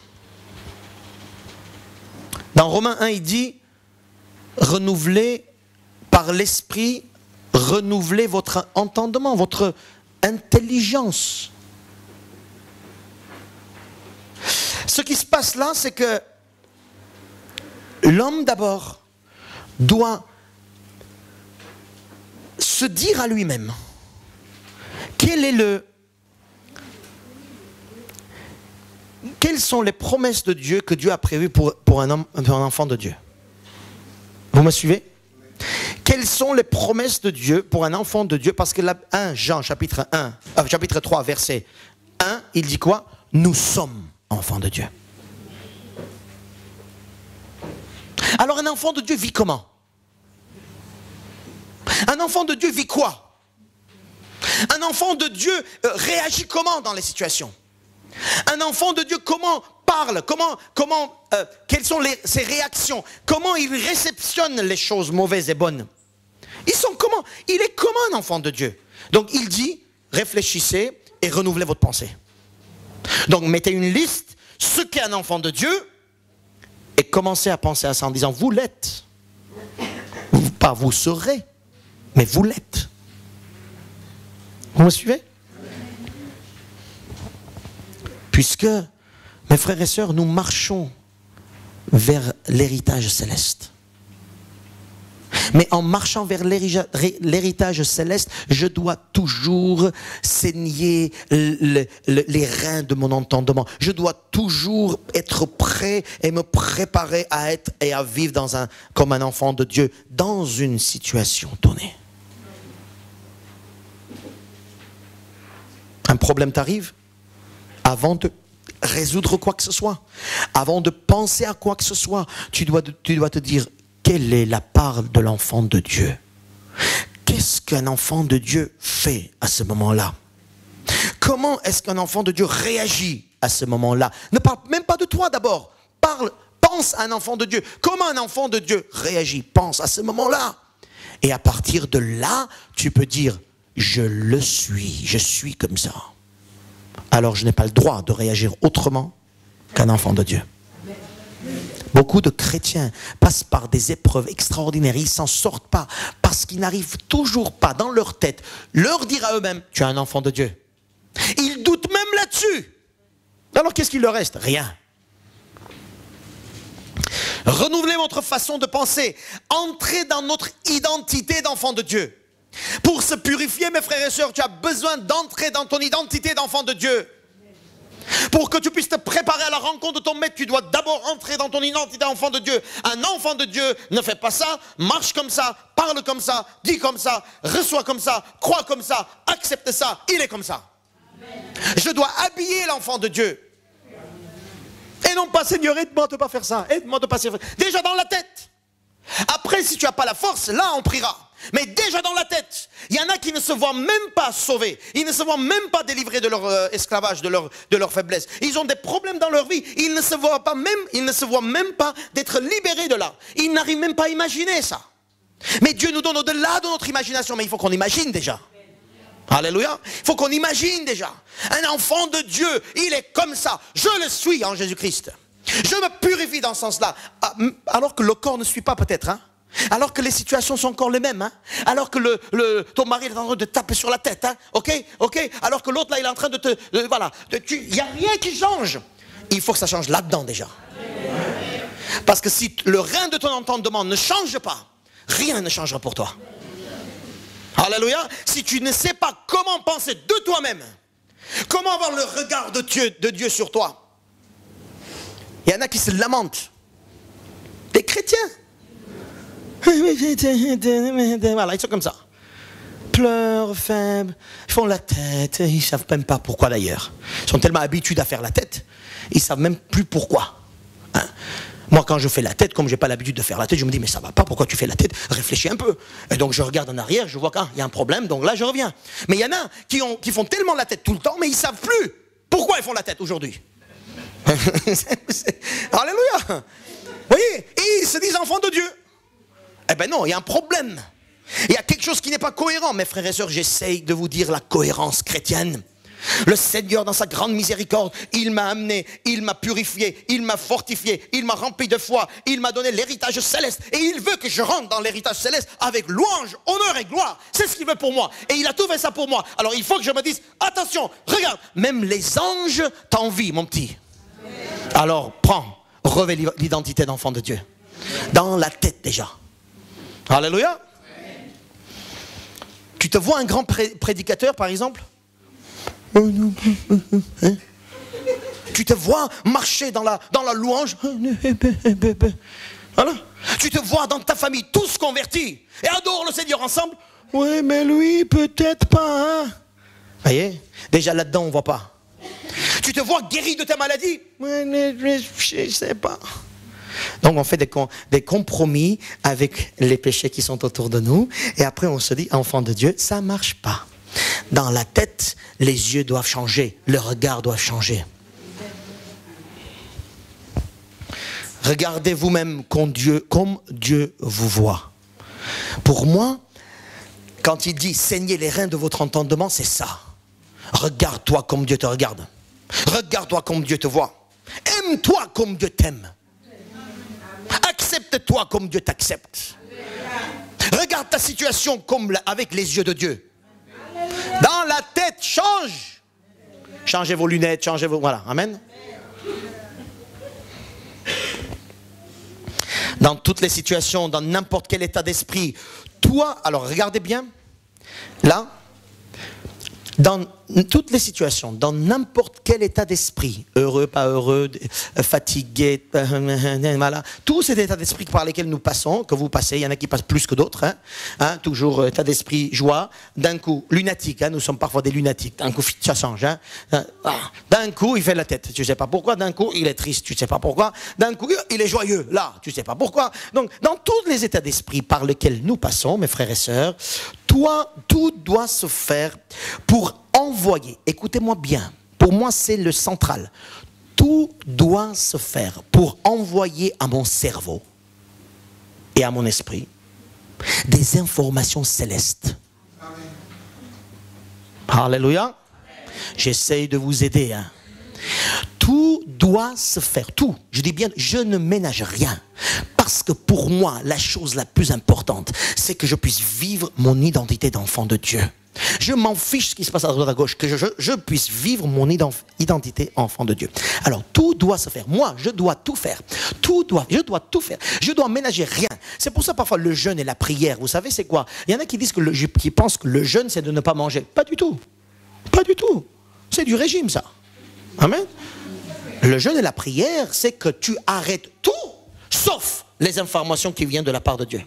Dans Romains 1, il dit, renouvelez par l'esprit, renouvelez votre entendement, votre intelligence. Ce qui se passe là, c'est que l'homme d'abord doit se dire à lui-même, quelles sont les promesses de Dieu que Dieu a prévues pour un enfant de Dieu? Vous me suivez? Quelles sont les promesses de Dieu pour un enfant de Dieu? Parce que là, 1 Jean chapitre 3 verset 1, il dit quoi? Nous sommes enfants de Dieu. Alors un enfant de Dieu vit comment? Un enfant de Dieu vit quoi? Un enfant de Dieu réagit comment dans les situations? Un enfant de Dieu comment parle? Quelles sont ses réactions? Comment il réceptionne les choses mauvaises et bonnes? Ils sont comment? Il est comme un enfant de Dieu. Donc il dit, réfléchissez et renouvelez votre pensée. Donc mettez une liste, ce qu'est un enfant de Dieu, et commencez à penser à ça en disant, vous l'êtes. Pas vous serez, mais vous l'êtes. Vous me suivez? Puisque, mes frères et sœurs, nous marchons vers l'héritage céleste. Mais en marchant vers l'héritage céleste, je dois toujours saigner les reins de mon entendement. Je dois toujours être prêt et me préparer à être et à vivre comme un enfant de Dieu dans une situation donnée. Un problème t'arrive? Avant de résoudre quoi que ce soit, avant de penser à quoi que ce soit, tu dois te dire, quelle est la part de l'enfant de Dieu? Qu'est-ce qu'un enfant de Dieu fait à ce moment-là? Comment est-ce qu'un enfant de Dieu réagit à ce moment-là? Ne parle même pas de toi d'abord. Pense à un enfant de Dieu. Comment un enfant de Dieu réagit? Pense à ce moment-là. Et à partir de là, tu peux dire, je suis comme ça. Alors je n'ai pas le droit de réagir autrement qu'un enfant de Dieu. Beaucoup de chrétiens passent par des épreuves extraordinaires, ils ne s'en sortent pas parce qu'ils n'arrivent toujours pas dans leur tête leur dire à eux-mêmes, tu es un enfant de Dieu. Ils doutent même là-dessus. Alors qu'est-ce qu'il leur reste? Rien. Renouvelez votre façon de penser, entrez dans notre identité d'enfant de Dieu. Pour se purifier, mes frères et sœurs, tu as besoin d'entrer dans ton identité d'enfant de Dieu. Pour que tu puisses te préparer à la rencontre de ton maître, tu dois d'abord entrer dans ton identité d'enfant de Dieu. Un enfant de Dieu ne fait pas ça, marche comme ça, parle comme ça, dit comme ça, reçoit comme ça, croit comme ça, accepte ça, il est comme ça. Amen. Je dois habiller l'enfant de Dieu. Et non pas, Seigneur, aide-moi de ne pas faire ça, aide-moi de ne pas faire ça. Déjà dans la tête. Après, si tu n'as pas la force, là on priera. Mais déjà dans la tête, il y en a qui ne se voient même pas sauvés. Ils ne se voient même pas délivrés de leur esclavage, de leur faiblesse. Ils ont des problèmes dans leur vie. Ils ne se voient même pas d'être libérés de là. Ils n'arrivent même pas à imaginer ça. Mais Dieu nous donne au-delà de notre imagination. Mais il faut qu'on imagine déjà. Alléluia. Il faut qu'on imagine déjà. Un enfant de Dieu, il est comme ça. Je le suis en Jésus-Christ. Je me purifie dans ce sens-là. Alors que le corps ne suit pas peut-être. Hein? Alors que les situations sont encore les mêmes. Hein? Alors que ton mari est en train de te taper sur la tête. Hein? Ok. Alors que l'autre là, il est en train de te... voilà. Il n'y a rien qui change. Il faut que ça change là-dedans déjà. Parce que si le rein de ton entendement ne change pas, rien ne changera pour toi. Alléluia. Si tu ne sais pas comment penser de toi-même, comment avoir le regard de Dieu sur toi. Il y en a qui se lamentent. Des chrétiens. Voilà, ils sont comme ça. Pleurent, faibles, ils font la tête. Ils ne savent même pas pourquoi d'ailleurs. Ils sont tellement habitués à faire la tête, ils ne savent même plus pourquoi. Hein? Moi, quand je fais la tête, comme je n'ai pas l'habitude de faire la tête, je me dis, mais ça ne va pas, pourquoi tu fais la tête? Réfléchis un peu. Et donc, je regarde en arrière, je vois qu'il y a un problème, donc là, je reviens. Mais il y en a qui font tellement la tête tout le temps, mais ils ne savent plus pourquoi ils font la tête aujourd'hui. Alléluia. Vous voyez, et ils se disent enfants de Dieu. Eh ben non, il y a un problème. Il y a quelque chose qui n'est pas cohérent. Mes frères et sœurs, j'essaye de vous dire la cohérence chrétienne. Le Seigneur, dans sa grande miséricorde, il m'a amené, il m'a purifié, il m'a fortifié, il m'a rempli de foi, il m'a donné l'héritage céleste. Et il veut que je rentre dans l'héritage céleste avec louange, honneur et gloire. C'est ce qu'il veut pour moi. Et il a tout fait ça pour moi. Alors il faut que je me dise, attention, regarde, même les anges t'envient, mon petit. Alors prends, revêt l'identité d'enfant de Dieu. Dans la tête déjà. Alléluia. Tu te vois un grand prédicateur par exemple? Hein? Tu te vois marcher dans la louange. Voilà. Tu te vois dans ta famille tous convertis et adorent le Seigneur ensemble. Oui, mais lui peut-être pas. Hein? Voyez, déjà là-dedans on ne voit pas. Tu te vois guéri de ta maladie. Oui, mais je ne sais pas. Donc on fait des compromis avec les péchés qui sont autour de nous. Et après on se dit, enfant de Dieu, ça ne marche pas. Dans la tête, les yeux doivent changer. Le regard doit changer. Regardez vous-même comme Dieu vous voit. Pour moi, quand il dit saignez les reins de votre entendement, c'est ça. Regarde-toi comme Dieu te regarde. Regarde-toi comme Dieu te voit. Aime-toi comme Dieu t'aime. Accepte-toi comme Dieu t'accepte. Regarde ta situation comme avec les yeux de Dieu. Dans la tête, change. Changez vos lunettes, changez vos... Voilà, amen. Dans toutes les situations, dans n'importe quel état d'esprit, toi, alors regardez bien, là, dans toutes les situations, dans n'importe quel état d'esprit, heureux, pas heureux, fatigué, voilà, tous ces états d'esprit par lesquels nous passons, que vous passez, il y en a qui passent plus que d'autres, hein, toujours état d'esprit, joie, d'un coup, lunatique, hein, nous sommes parfois des lunatiques, d'un coup, ça change, hein, d'un coup, il fait la tête, tu ne sais pas pourquoi, d'un coup, il est triste, tu ne sais pas pourquoi, d'un coup, il est joyeux, là, tu ne sais pas pourquoi. Donc, dans tous les états d'esprit par lesquels nous passons, mes frères et sœurs, tout doit se faire pour envoyer, écoutez-moi bien, pour moi c'est le central, tout doit se faire pour envoyer à mon cerveau et à mon esprit des informations célestes. Alléluia. J'essaye de vous aider. Hein. Tout doit se faire, tout. Je dis bien, je ne ménage rien. Parce que pour moi, la chose la plus importante, c'est que je puisse vivre mon identité d'enfant de Dieu. Je m'en fiche ce qui se passe à droite à gauche, que je puisse vivre mon identité enfant de Dieu. Alors tout doit se faire. Moi, je dois tout faire. Je dois tout faire. Je dois ménager rien. C'est pour ça parfois le jeûne et la prière, vous savez c'est quoi? Il y en a qui disent qui pensent que le jeûne c'est de ne pas manger. Pas du tout. Pas du tout. C'est du régime ça. Amen. Le jeûne et la prière, c'est que tu arrêtes tout, sauf les informations qui viennent de la part de Dieu.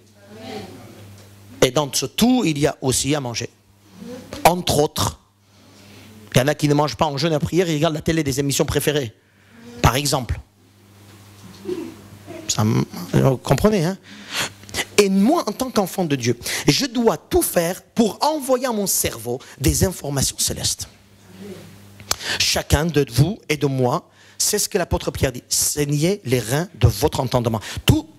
Et dans ce tout, il y a aussi à manger. Entre autres, il y en a qui ne mangent pas en jeûne et en prière, ils regardent la télé des émissions préférées. Par exemple. Ça, vous comprenez, hein? Et moi, en tant qu'enfant de Dieu, je dois tout faire pour envoyer à mon cerveau des informations célestes. Chacun de vous et de moi, c'est ce que l'apôtre Pierre dit. Saignez les reins de votre entendement.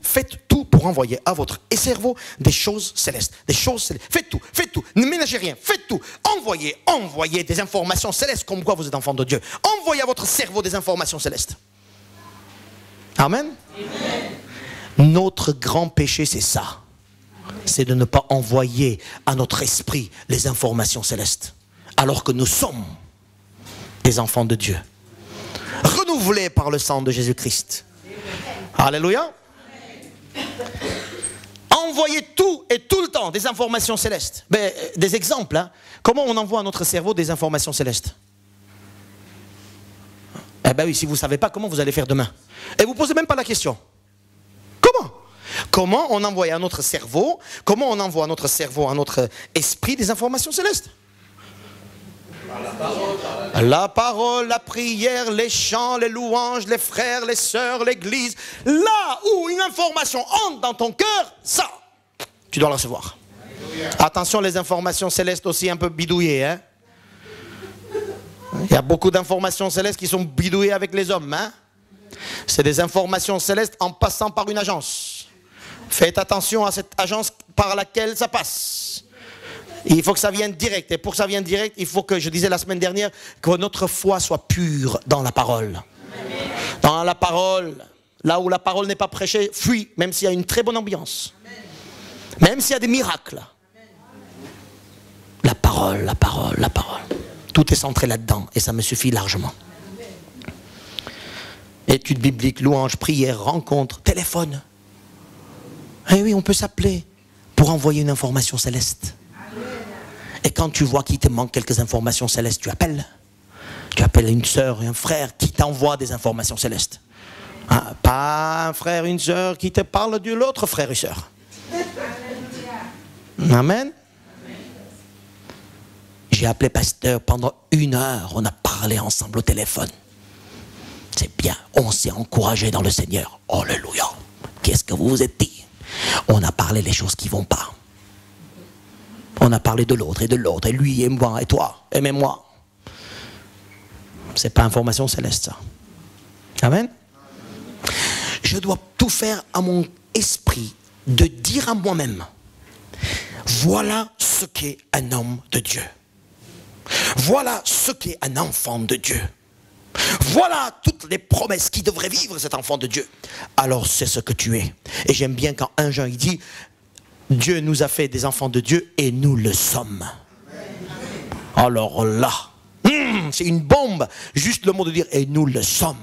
Faites tout pour envoyer à votre cerveau des choses célestes. Des choses célestes. Faites tout. Ne ménagez rien. Faites tout. Envoyez des informations célestes comme quoi vous êtes enfant de Dieu. Envoyez à votre cerveau des informations célestes. Amen. Amen. Notre grand péché, c'est ça. C'est de ne pas envoyer à notre esprit les informations célestes. Alors que nous sommes des enfants de Dieu. Renouvelés par le sang de Jésus-Christ. Alléluia. Envoyez tout et tout le temps des informations célestes. Mais, des exemples. Hein. Comment on envoie à notre cerveau des informations célestes? Eh bien oui, si vous ne savez pas, comment vous allez faire demain? Et vous ne posez même pas la question. Comment on envoie à notre cerveau, à notre esprit des informations célestes? La parole, la prière, les chants, les louanges, les frères, les sœurs, l'église. Là où une information entre dans ton cœur, ça, tu dois la recevoir. Attention, les informations célestes aussi un peu bidouillées. Hein? Il y a beaucoup d'informations célestes qui sont bidouillées avec les hommes. Hein? C'est des informations célestes en passant par une agence. Faites attention à cette agence par laquelle ça passe. Il faut que ça vienne direct. Et pour que ça vienne direct, il faut que, je disais la semaine dernière, que notre foi soit pure dans la parole. Amen. Dans la parole, là où la parole n'est pas prêchée, fuis, même s'il y a une très bonne ambiance. Amen. Même s'il y a des miracles. Amen. La parole. Tout est centré là-dedans et ça me suffit largement. Études bibliques, louanges, prières, rencontres, téléphone. Eh oui, on peut s'appeler pour envoyer une information céleste. Et quand tu vois qu'il te manque quelques informations célestes, tu appelles. Tu appelles une sœur et un frère qui t'envoie des informations célestes. Hein, pas un frère et une sœur qui te parlent de l'autre frère et sœur. Amen. J'ai appelé pasteur pendant 1 heure. On a parlé ensemble au téléphone. C'est bien. On s'est encouragé dans le Seigneur. Alléluia. Qu'est-ce que vous vous êtes dit? On a parlé les choses qui ne vont pas. On a parlé de l'autre, et lui, et moi, et toi, et même moi. C'est pas information céleste, ça. Amen. Je dois tout faire à mon esprit de dire à moi-même, voilà ce qu'est un homme de Dieu. Voilà ce qu'est un enfant de Dieu. Voilà toutes les promesses qui devraient vivre cet enfant de Dieu. Alors c'est ce que tu es. Et j'aime bien quand 1 Jean il dit, Dieu nous a fait des enfants de Dieu et nous le sommes. Alors là, c'est une bombe. Juste le mot de dire et nous le sommes.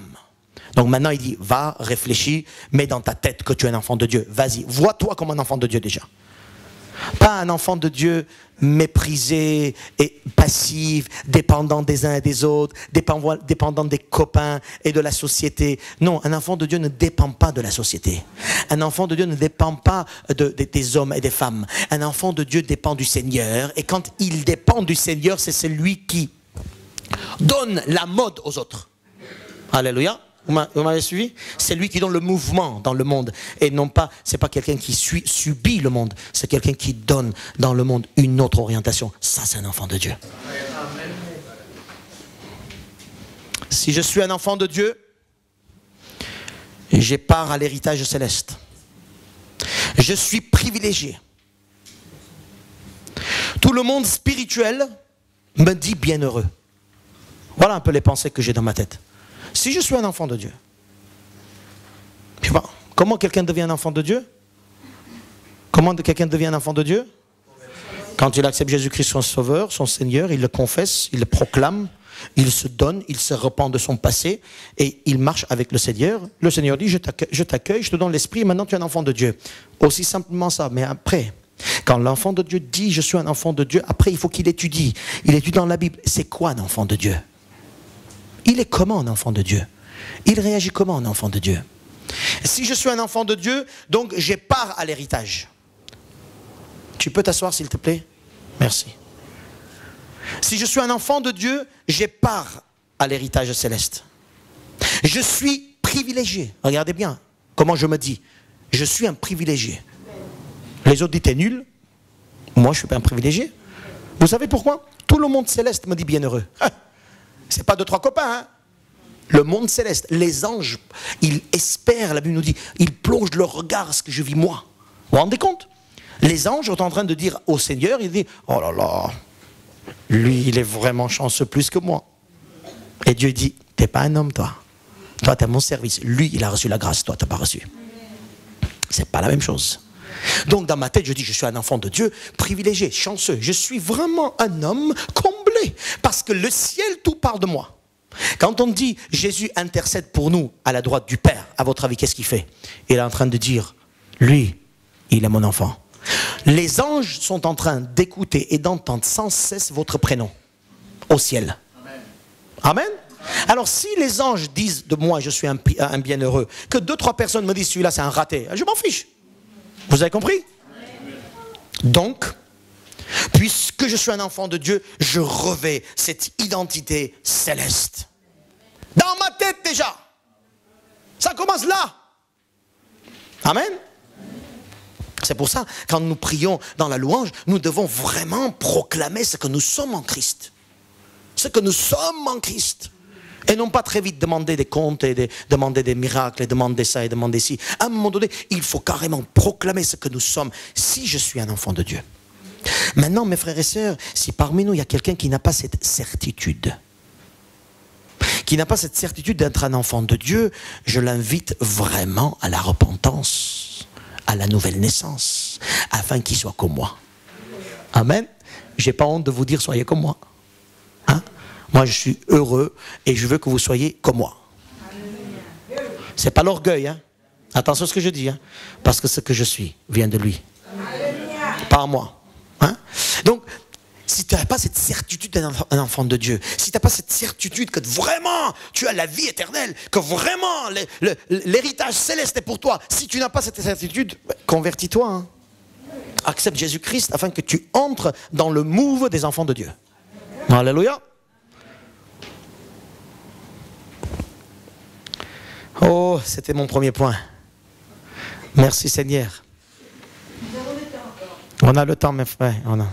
Donc maintenant il dit, va, réfléchis, mets dans ta tête que tu es un enfant de Dieu. Vas-y, vois-toi comme un enfant de Dieu déjà. Pas un enfant de Dieu méprisé et passif, dépendant des uns et des autres, dépendant des copains et de la société. Non, un enfant de Dieu ne dépend pas de la société. Un enfant de Dieu ne dépend pas des hommes et des femmes. Un enfant de Dieu dépend du Seigneur. Et quand il dépend du Seigneur, c'est celui qui donne la mode aux autres. Alléluia. Vous m'avez suivi? C'est lui qui donne le mouvement dans le monde. Et non pas, c'est pas quelqu'un qui subit le monde. C'est quelqu'un qui donne dans le monde une autre orientation. Ça, c'est un enfant de Dieu. Si je suis un enfant de Dieu, j'ai part à l'héritage céleste. Je suis privilégié. Tout le monde spirituel me dit bienheureux. Voilà un peu les pensées que j'ai dans ma tête. Si je suis un enfant de Dieu, je sais pas, comment quelqu'un devient un enfant de Dieu? Comment quelqu'un devient un enfant de Dieu? Quand il accepte Jésus-Christ son Sauveur, son Seigneur, il le confesse, il le proclame, il se donne, il se repent de son passé et il marche avec le Seigneur. Le Seigneur dit, je t'accueille, je te donne l'esprit et maintenant tu es un enfant de Dieu. Aussi simplement ça, mais après, quand l'enfant de Dieu dit, je suis un enfant de Dieu, après il faut qu'il étudie. Il étudie dans la Bible, c'est quoi un enfant de Dieu? Il est comment un enfant de Dieu? Il réagit comment un enfant de Dieu? Si je suis un enfant de Dieu, donc j'ai part à l'héritage. Tu peux t'asseoir s'il te plaît? Merci. Si je suis un enfant de Dieu, j'ai part à l'héritage céleste. Je suis privilégié. Regardez bien comment je me dis. Je suis un privilégié. Les autres disent, t'es nul. Moi, je suis pas un privilégié. Vous savez pourquoi? Tout le monde céleste me dit bienheureux. C'est pas deux, trois copains, hein. Le monde céleste, les anges, ils espèrent, la Bible nous dit, ils plongent leur regard à ce que je vis moi. Vous vous rendez compte? Les anges sont en train de dire au Seigneur, il dit, oh là là, lui, il est vraiment chanceux plus que moi. Et Dieu dit, t'es pas un homme, toi. Toi, t'es à mon service. Lui, il a reçu la grâce, toi, t'as pas reçu. C'est pas la même chose. Donc, dans ma tête, je dis, je suis un enfant de Dieu, privilégié, chanceux. Je suis vraiment un homme comblé, parce que le ciel, tout parle de moi. Quand on dit Jésus intercède pour nous à la droite du Père, à votre avis, qu'est-ce qu'il fait? Il est en train de dire, lui, il est mon enfant. Les anges sont en train d'écouter et d'entendre sans cesse votre prénom au ciel. Amen. Amen. Alors si les anges disent de moi, je suis un bienheureux, que deux, trois personnes me disent celui-là c'est un raté, je m'en fiche. Vous avez compris? Amen. Donc, puisque je suis un enfant de Dieu, je revêt cette identité céleste. Dans ma tête déjà. Ça commence là. Amen. C'est pour ça, quand nous prions dans la louange, nous devons vraiment proclamer ce que nous sommes en Christ. Ce que nous sommes en Christ. Et non pas très vite demander des comptes, et demander des miracles, et demander ça, et demander ci. À un moment donné, il faut carrément proclamer ce que nous sommes, si je suis un enfant de Dieu. Maintenant, mes frères et sœurs, si parmi nous, il y a quelqu'un qui n'a pas cette certitude, d'être un enfant de Dieu, je l'invite vraiment à la repentance, à la nouvelle naissance, afin qu'il soit comme moi. Amen. J'ai pas honte de vous dire, soyez comme moi. Hein? Moi, je suis heureux et je veux que vous soyez comme moi. C'est pas l'orgueil, hein? Attention à ce que je dis, hein? Parce que ce que je suis vient de lui, pas moi. Hein? Donc, si tu n'as pas cette certitude d'un enfant de Dieu, si tu n'as pas cette certitude que vraiment tu as la vie éternelle, que vraiment l'héritage céleste est pour toi, si tu n'as pas cette certitude, convertis-toi. Hein? Accepte Jésus-Christ afin que tu entres dans le move des enfants de Dieu. Alléluia. Oh, c'était mon premier point. Merci Seigneur. On a le temps, mes frères. On a.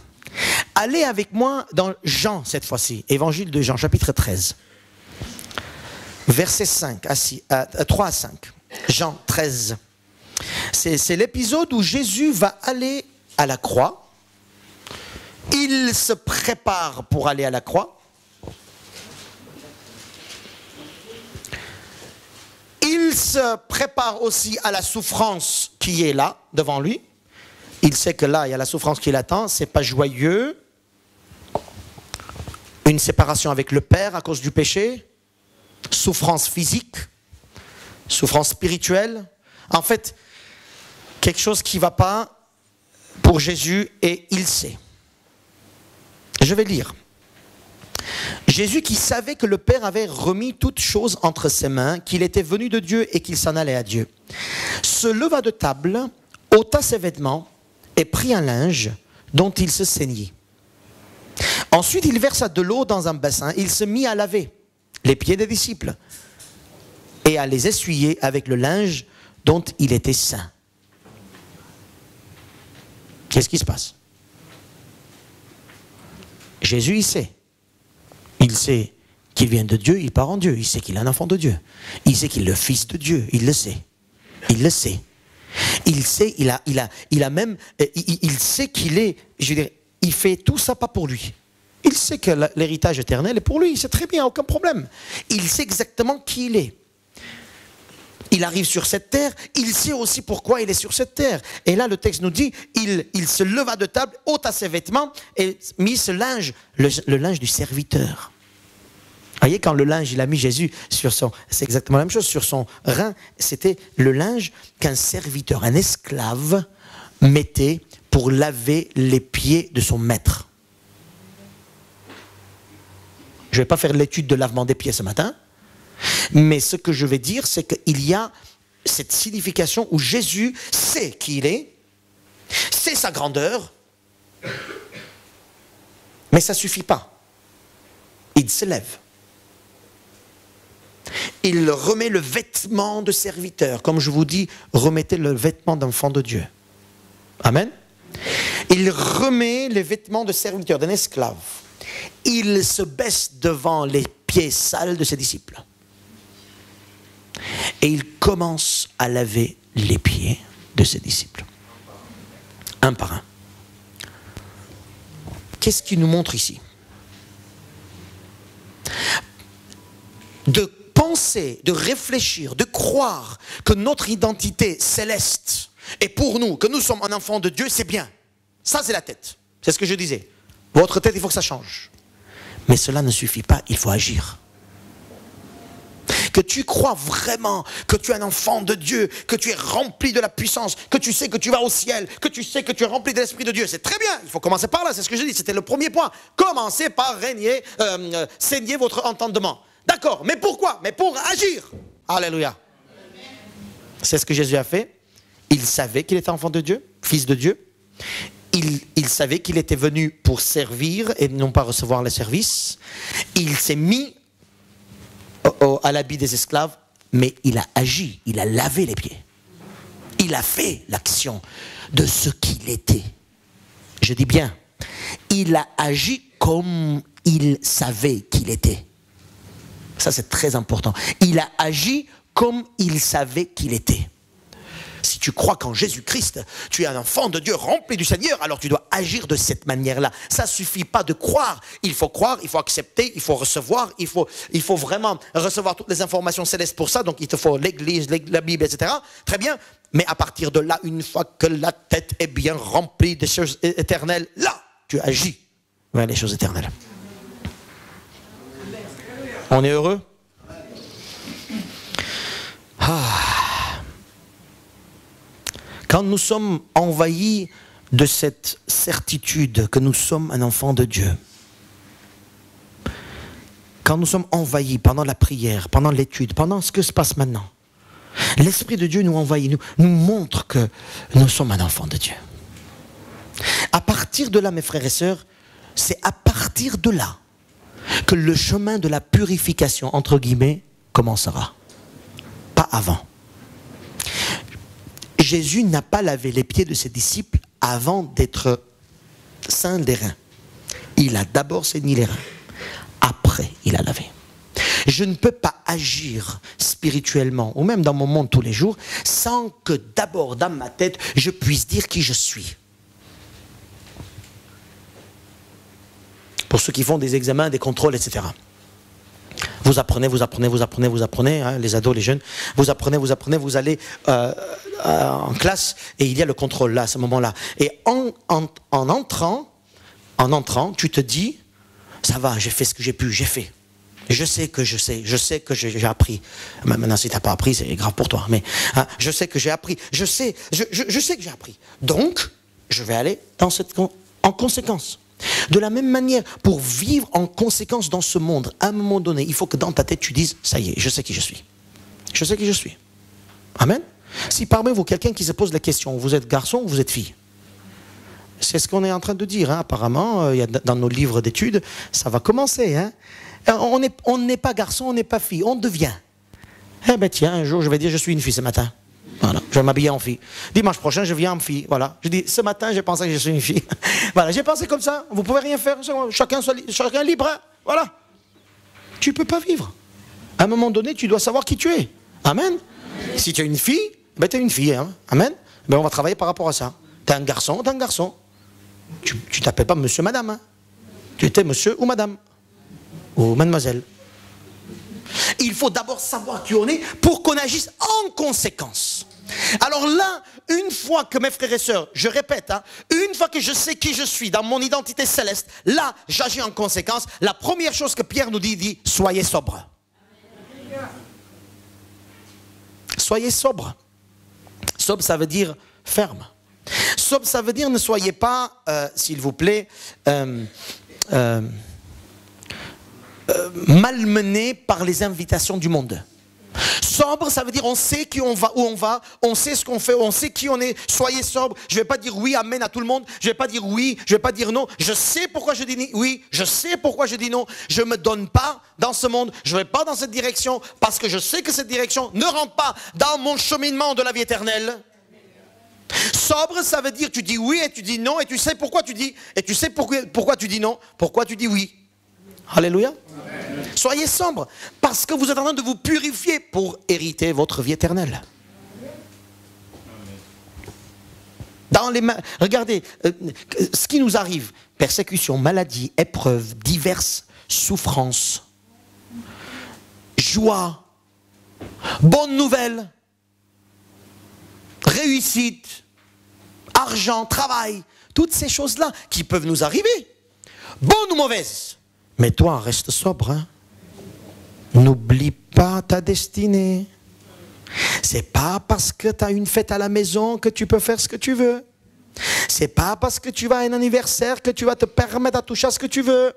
Allez avec moi dans Jean cette fois-ci, évangile de Jean, chapitre 13, versets 3 à 5. Jean 13. C'est l'épisode où Jésus va aller à la croix. Il se prépare pour aller à la croix. Il se prépare aussi à la souffrance qui est là, devant lui. Il sait que là, il y a la souffrance qui l'attend, c'est pas joyeux. Une séparation avec le Père à cause du péché. Souffrance physique. Souffrance spirituelle. En fait, quelque chose qui ne va pas pour Jésus et il sait. Je vais lire. Jésus qui savait que le Père avait remis toutes choses entre ses mains, qu'il était venu de Dieu et qu'il s'en allait à Dieu, se leva de table, ôta ses vêtements et prit un linge dont il se ceignit. Ensuite, il versa de l'eau dans un bassin. Il se mit à laver les pieds des disciples et à les essuyer avec le linge dont il était saint. Qu'est-ce qui se passe? Jésus, il sait. Il sait qu'il vient de Dieu, il part en Dieu. Il sait qu'il est un enfant de Dieu. Il sait qu'il est le fils de Dieu. Il le sait. Il le sait. Il sait, il sait qu'il est, je veux dire, il fait tout ça pas pour lui. Il sait que l'héritage éternel est pour lui, c'est très bien, aucun problème. Il sait exactement qui il est. Il arrive sur cette terre, il sait aussi pourquoi il est sur cette terre. Et là, le texte nous dit, il se leva de table, ôta ses vêtements et mit ce linge, le linge du serviteur. Vous voyez, quand le linge, il a mis Jésus sur son... C'est exactement la même chose, sur son rein, c'était le linge qu'un serviteur, un esclave, mettait pour laver les pieds de son maître. Je ne vais pas faire l'étude de lavement des pieds ce matin, mais ce que je vais dire, c'est qu'il y a cette signification où Jésus sait qui il est, sait sa grandeur, mais ça ne suffit pas. Il se lève. Il remet le vêtement de serviteur. Comme je vous dis, remettez le vêtement d'enfant de Dieu. Amen. Il remet les vêtements de serviteur, d'un esclave. Il se baisse devant les pieds sales de ses disciples. Et il commence à laver les pieds de ses disciples. Un par un. Qu'est-ce qu'il nous montre ici? De penser, de réfléchir, de croire que notre identité céleste est pour nous, que nous sommes un enfant de Dieu, c'est bien. Ça, c'est la tête. C'est ce que je disais. Votre tête, il faut que ça change. Mais cela ne suffit pas, il faut agir. Que tu crois vraiment que tu es un enfant de Dieu, que tu es rempli de la puissance, que tu sais que tu vas au ciel, que tu sais que tu es rempli de l'Esprit de Dieu. C'est très bien, il faut commencer par là, c'est ce que je dis, c'était le premier point. Commencez par saigner votre entendement. D'accord, mais pourquoi? Mais pour agir. Alléluia. C'est ce que Jésus a fait. Il savait qu'il était enfant de Dieu, fils de Dieu. Il savait qu'il était venu pour servir et non pas recevoir le service. Il s'est mis à l'habit des esclaves, mais il a agi, il a lavé les pieds. Il a fait l'action de ce qu'il était. Je dis bien, il a agi comme il savait qu'il était. Ça, c'est très important. Il a agi comme il savait qu'il était. Si tu crois qu'en Jésus-Christ, tu es un enfant de Dieu rempli du Seigneur, alors tu dois agir de cette manière-là. Ça ne suffit pas de croire, il faut accepter, il faut recevoir, il faut vraiment recevoir toutes les informations célestes pour ça. Donc il te faut l'Église, la Bible, etc. Très bien, mais à partir de là, une fois que la tête est bien remplie des choses éternelles, là, tu agis vers les choses éternelles. On est heureux? Quand nous sommes envahis de cette certitude que nous sommes un enfant de Dieu, quand nous sommes envahis pendant la prière, pendant l'étude, pendant ce que se passe maintenant, l'Esprit de Dieu nous envahit, nous montre que nous sommes un enfant de Dieu. À partir de là, mes frères et sœurs, c'est à partir de là que le chemin de la purification, entre guillemets, commencera. Pas avant. Jésus n'a pas lavé les pieds de ses disciples avant d'être saint des reins. Il a d'abord saigné les reins. Après, il a lavé. Je ne peux pas agir spirituellement, ou même dans mon monde tous les jours, sans que d'abord, dans ma tête, je puisse dire qui je suis. Pour ceux qui font des examens, des contrôles, etc. Vous apprenez, hein, les ados, les jeunes, vous apprenez, vous allez en classe et il y a le contrôle là, à ce moment-là. Et en entrant, tu te dis, ça va, j'ai fait ce que j'ai pu, j'ai fait. Je sais que j'ai appris. Maintenant, si tu n'as pas appris, c'est grave pour toi. Mais hein, je sais que j'ai appris, je sais que j'ai appris. Donc, je vais aller en conséquence. De la même manière, pour vivre en conséquence dans ce monde, à un moment donné, il faut que dans ta tête, tu dises, ça y est, je sais qui je suis. Je sais qui je suis. Amen. Si parmi vous, quelqu'un qui se pose la question, vous êtes garçon ou vous êtes fille? C'est ce qu'on est en train de dire. Hein. Apparemment, dans nos livres d'études, ça va commencer. Hein. On n'est pas garçon, on n'est pas fille, on devient. Eh bien tiens, un jour, je vais dire, je suis une fille ce matin. Voilà, je vais m'habiller en fille. Dimanche prochain, je viens en fille. Voilà. Je dis, ce matin, j'ai pensé que je suis une fille. Voilà, j'ai pensé comme ça. Vous pouvez rien faire. Chacun est libre. Hein. Voilà. Tu ne peux pas vivre. À un moment donné, tu dois savoir qui tu es. Amen. Si tu es une fille, ben tu es une fille. Hein. Amen. Ben on va travailler par rapport à ça. Tu es un garçon, tu es un garçon. Tu ne t'appelles pas monsieur, madame. Hein. Tu étais monsieur ou madame. Ou mademoiselle. Il faut d'abord savoir qui on est pour qu'on agisse en conséquence. Alors là, une fois que mes frères et sœurs, je répète, hein, une fois que je sais qui je suis dans mon identité céleste, là, j'agis en conséquence. La première chose que Pierre nous dit, soyez sobre. Soyez sobre. Sobre, ça veut dire ferme. Sobre, ça veut dire ne soyez pas, s'il vous plaît, malmené par les invitations du monde. Sobre, ça veut dire on sait qui on va, où on va, on sait ce qu'on fait, on sait qui on est. Soyez sobre. Je ne vais pas dire oui, amen à tout le monde. Je ne vais pas dire oui, je ne vais pas dire non. Je sais pourquoi je dis oui, je sais pourquoi je dis non. Je ne me donne pas dans ce monde. Je ne vais pas dans cette direction parce que je sais que cette direction ne rentre pas dans mon cheminement de la vie éternelle. Sobre, ça veut dire tu dis oui et tu dis non et tu sais pourquoi tu dis et tu sais pourquoi tu dis non, pourquoi tu dis oui. Alléluia. Amen. Soyez sobre parce que vous êtes en train de vous purifier pour hériter votre vie éternelle. Regardez ce qui nous arrive, persécution, maladie, épreuves, diverses souffrances, joie, bonnes nouvelles, réussite, argent, travail, toutes ces choses-là qui peuvent nous arriver, bonnes ou mauvaises. Mais toi, reste sobre. Hein? N'oublie pas ta destinée. C'est pas parce que tu as une fête à la maison que tu peux faire ce que tu veux. C'est pas parce que tu vas à un anniversaire que tu vas te permettre de toucher à ce que tu veux.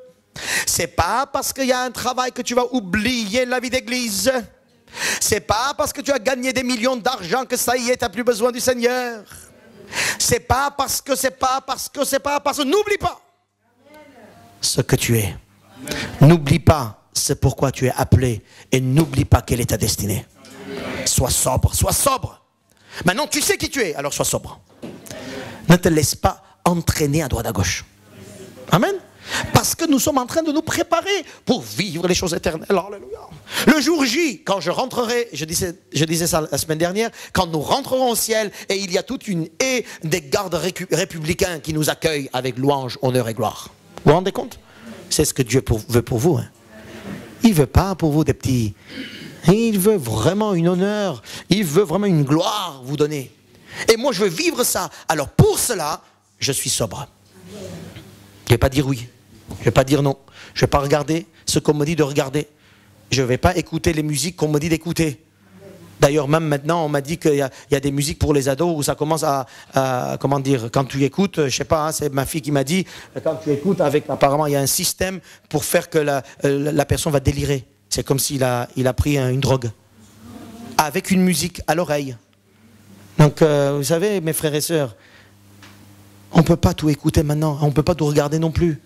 C'est pas parce qu'il y a un travail que tu vas oublier la vie d'église. C'est pas parce que tu as gagné des millions d'argent que ça y est, tu n'as plus besoin du Seigneur. C'est pas parce que n'oublie pas ce que tu es. N'oublie pas c'est pourquoi tu es appelé et n'oublie pas quelle est ta destinée. Sois sobre, sois sobre. Maintenant tu sais qui tu es, alors sois sobre. Ne te laisse pas entraîner à droite à gauche. Amen. Parce que nous sommes en train de nous préparer pour vivre les choses éternelles. Alléluia. Le jour J, quand je rentrerai, je disais ça la semaine dernière, quand nous rentrerons au ciel et il y a toute une haie des gardes républicains qui nous accueillent avec louange, honneur et gloire. Vous vous rendez compte? C'est ce que Dieu veut pour vous. Hein. Il ne veut pas pour vous des petits. Il veut vraiment une honneur. Il veut vraiment une gloire vous donner. Et moi, je veux vivre ça. Alors, pour cela, je suis sobre. Je ne vais pas dire oui. Je ne vais pas dire non. Je ne vais pas regarder ce qu'on me dit de regarder. Je ne vais pas écouter les musiques qu'on me dit d'écouter. D'ailleurs, même maintenant, on m'a dit qu'il y a des musiques pour les ados où ça commence à comment dire, quand tu écoutes, je ne sais pas, hein, c'est ma fille qui m'a dit, quand tu écoutes, apparemment, il y a un système pour faire que la personne va délirer. C'est comme s'il a pris une drogue. Avec une musique à l'oreille. Donc, vous savez, mes frères et sœurs, on ne peut pas tout écouter maintenant. On ne peut pas tout regarder non plus.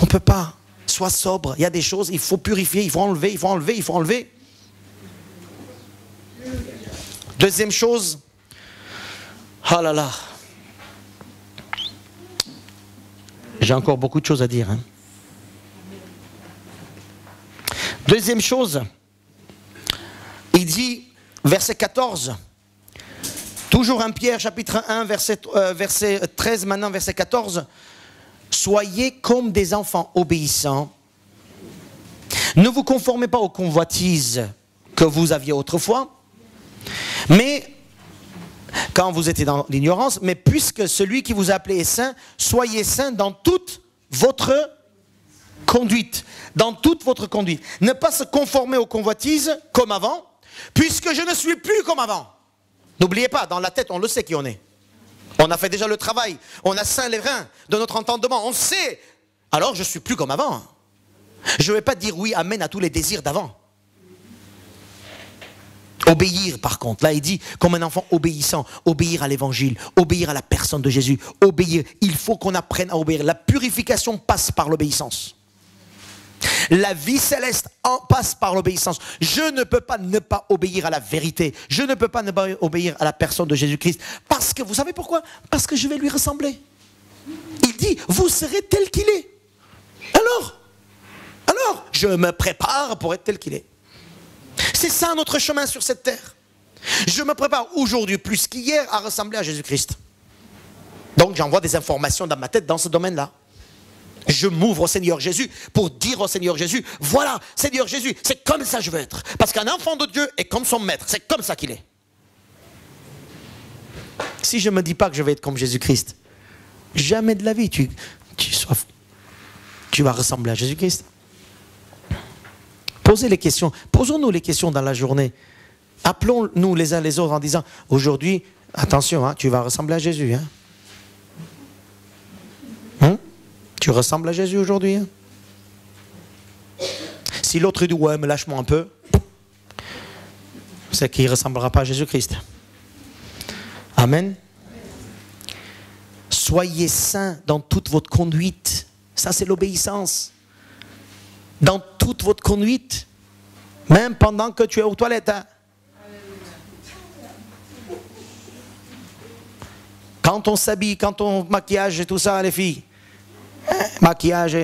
On ne peut pas. Sois sobre. Il y a des choses, il faut purifier, il faut enlever. Deuxième chose. Ah là là. J'ai encore beaucoup de choses à dire. Hein. Deuxième chose. Il dit, verset 14. Toujours 1 Pierre, chapitre 1, verset 13, maintenant verset 14. Soyez comme des enfants obéissants. Ne vous conformez pas aux convoitises que vous aviez autrefois, mais quand vous étiez dans l'ignorance, mais puisque celui qui vous a appelé est saint, soyez saints dans toute votre conduite. Dans toute votre conduite. Ne pas se conformer aux convoitises comme avant, puisque je ne suis plus comme avant. N'oubliez pas, dans la tête, on le sait qui on est. On a fait déjà le travail. On a ceint les reins de notre entendement. On sait. Alors, je ne suis plus comme avant. Je ne vais pas dire oui, amen à tous les désirs d'avant. Obéir, par contre. Là, il dit, comme un enfant obéissant, obéir à l'évangile, obéir à la personne de Jésus, obéir. Il faut qu'on apprenne à obéir. La purification passe par l'obéissance. La vie céleste passe par l'obéissance. Je ne peux pas ne pas obéir à la vérité. Je ne peux pas ne pas obéir à la personne de Jésus-Christ. Parce que, vous savez pourquoi? Parce que je vais lui ressembler. Il dit, vous serez tel qu'il est. Alors, je me prépare pour être tel qu'il est. C'est ça notre chemin sur cette terre. Je me prépare aujourd'hui plus qu'hier à ressembler à Jésus-Christ. Donc j'envoie des informations dans ma tête dans ce domaine-là. Je m'ouvre au Seigneur Jésus pour dire au Seigneur Jésus, voilà, Seigneur Jésus, c'est comme ça que je veux être. Parce qu'un enfant de Dieu est comme son maître, c'est comme ça qu'il est. Si je ne me dis pas que je vais être comme Jésus-Christ, jamais de la vie tu vas ressembler à Jésus-Christ. Posons-nous les questions dans la journée. Appelons-nous les uns les autres en disant, aujourd'hui, attention, hein, tu vas ressembler à Jésus. Hein. Tu ressembles à Jésus aujourd'hui. Hein? Si l'autre dit, ouais, mais lâche-moi un peu, c'est qu'il ne ressemblera pas à Jésus-Christ. Amen. Soyez saints dans toute votre conduite. Ça, c'est l'obéissance. Dans toute votre conduite. Même pendant que tu es aux toilettes. Hein? Quand on s'habille, quand on maquillage et tout ça, les filles, maquillage,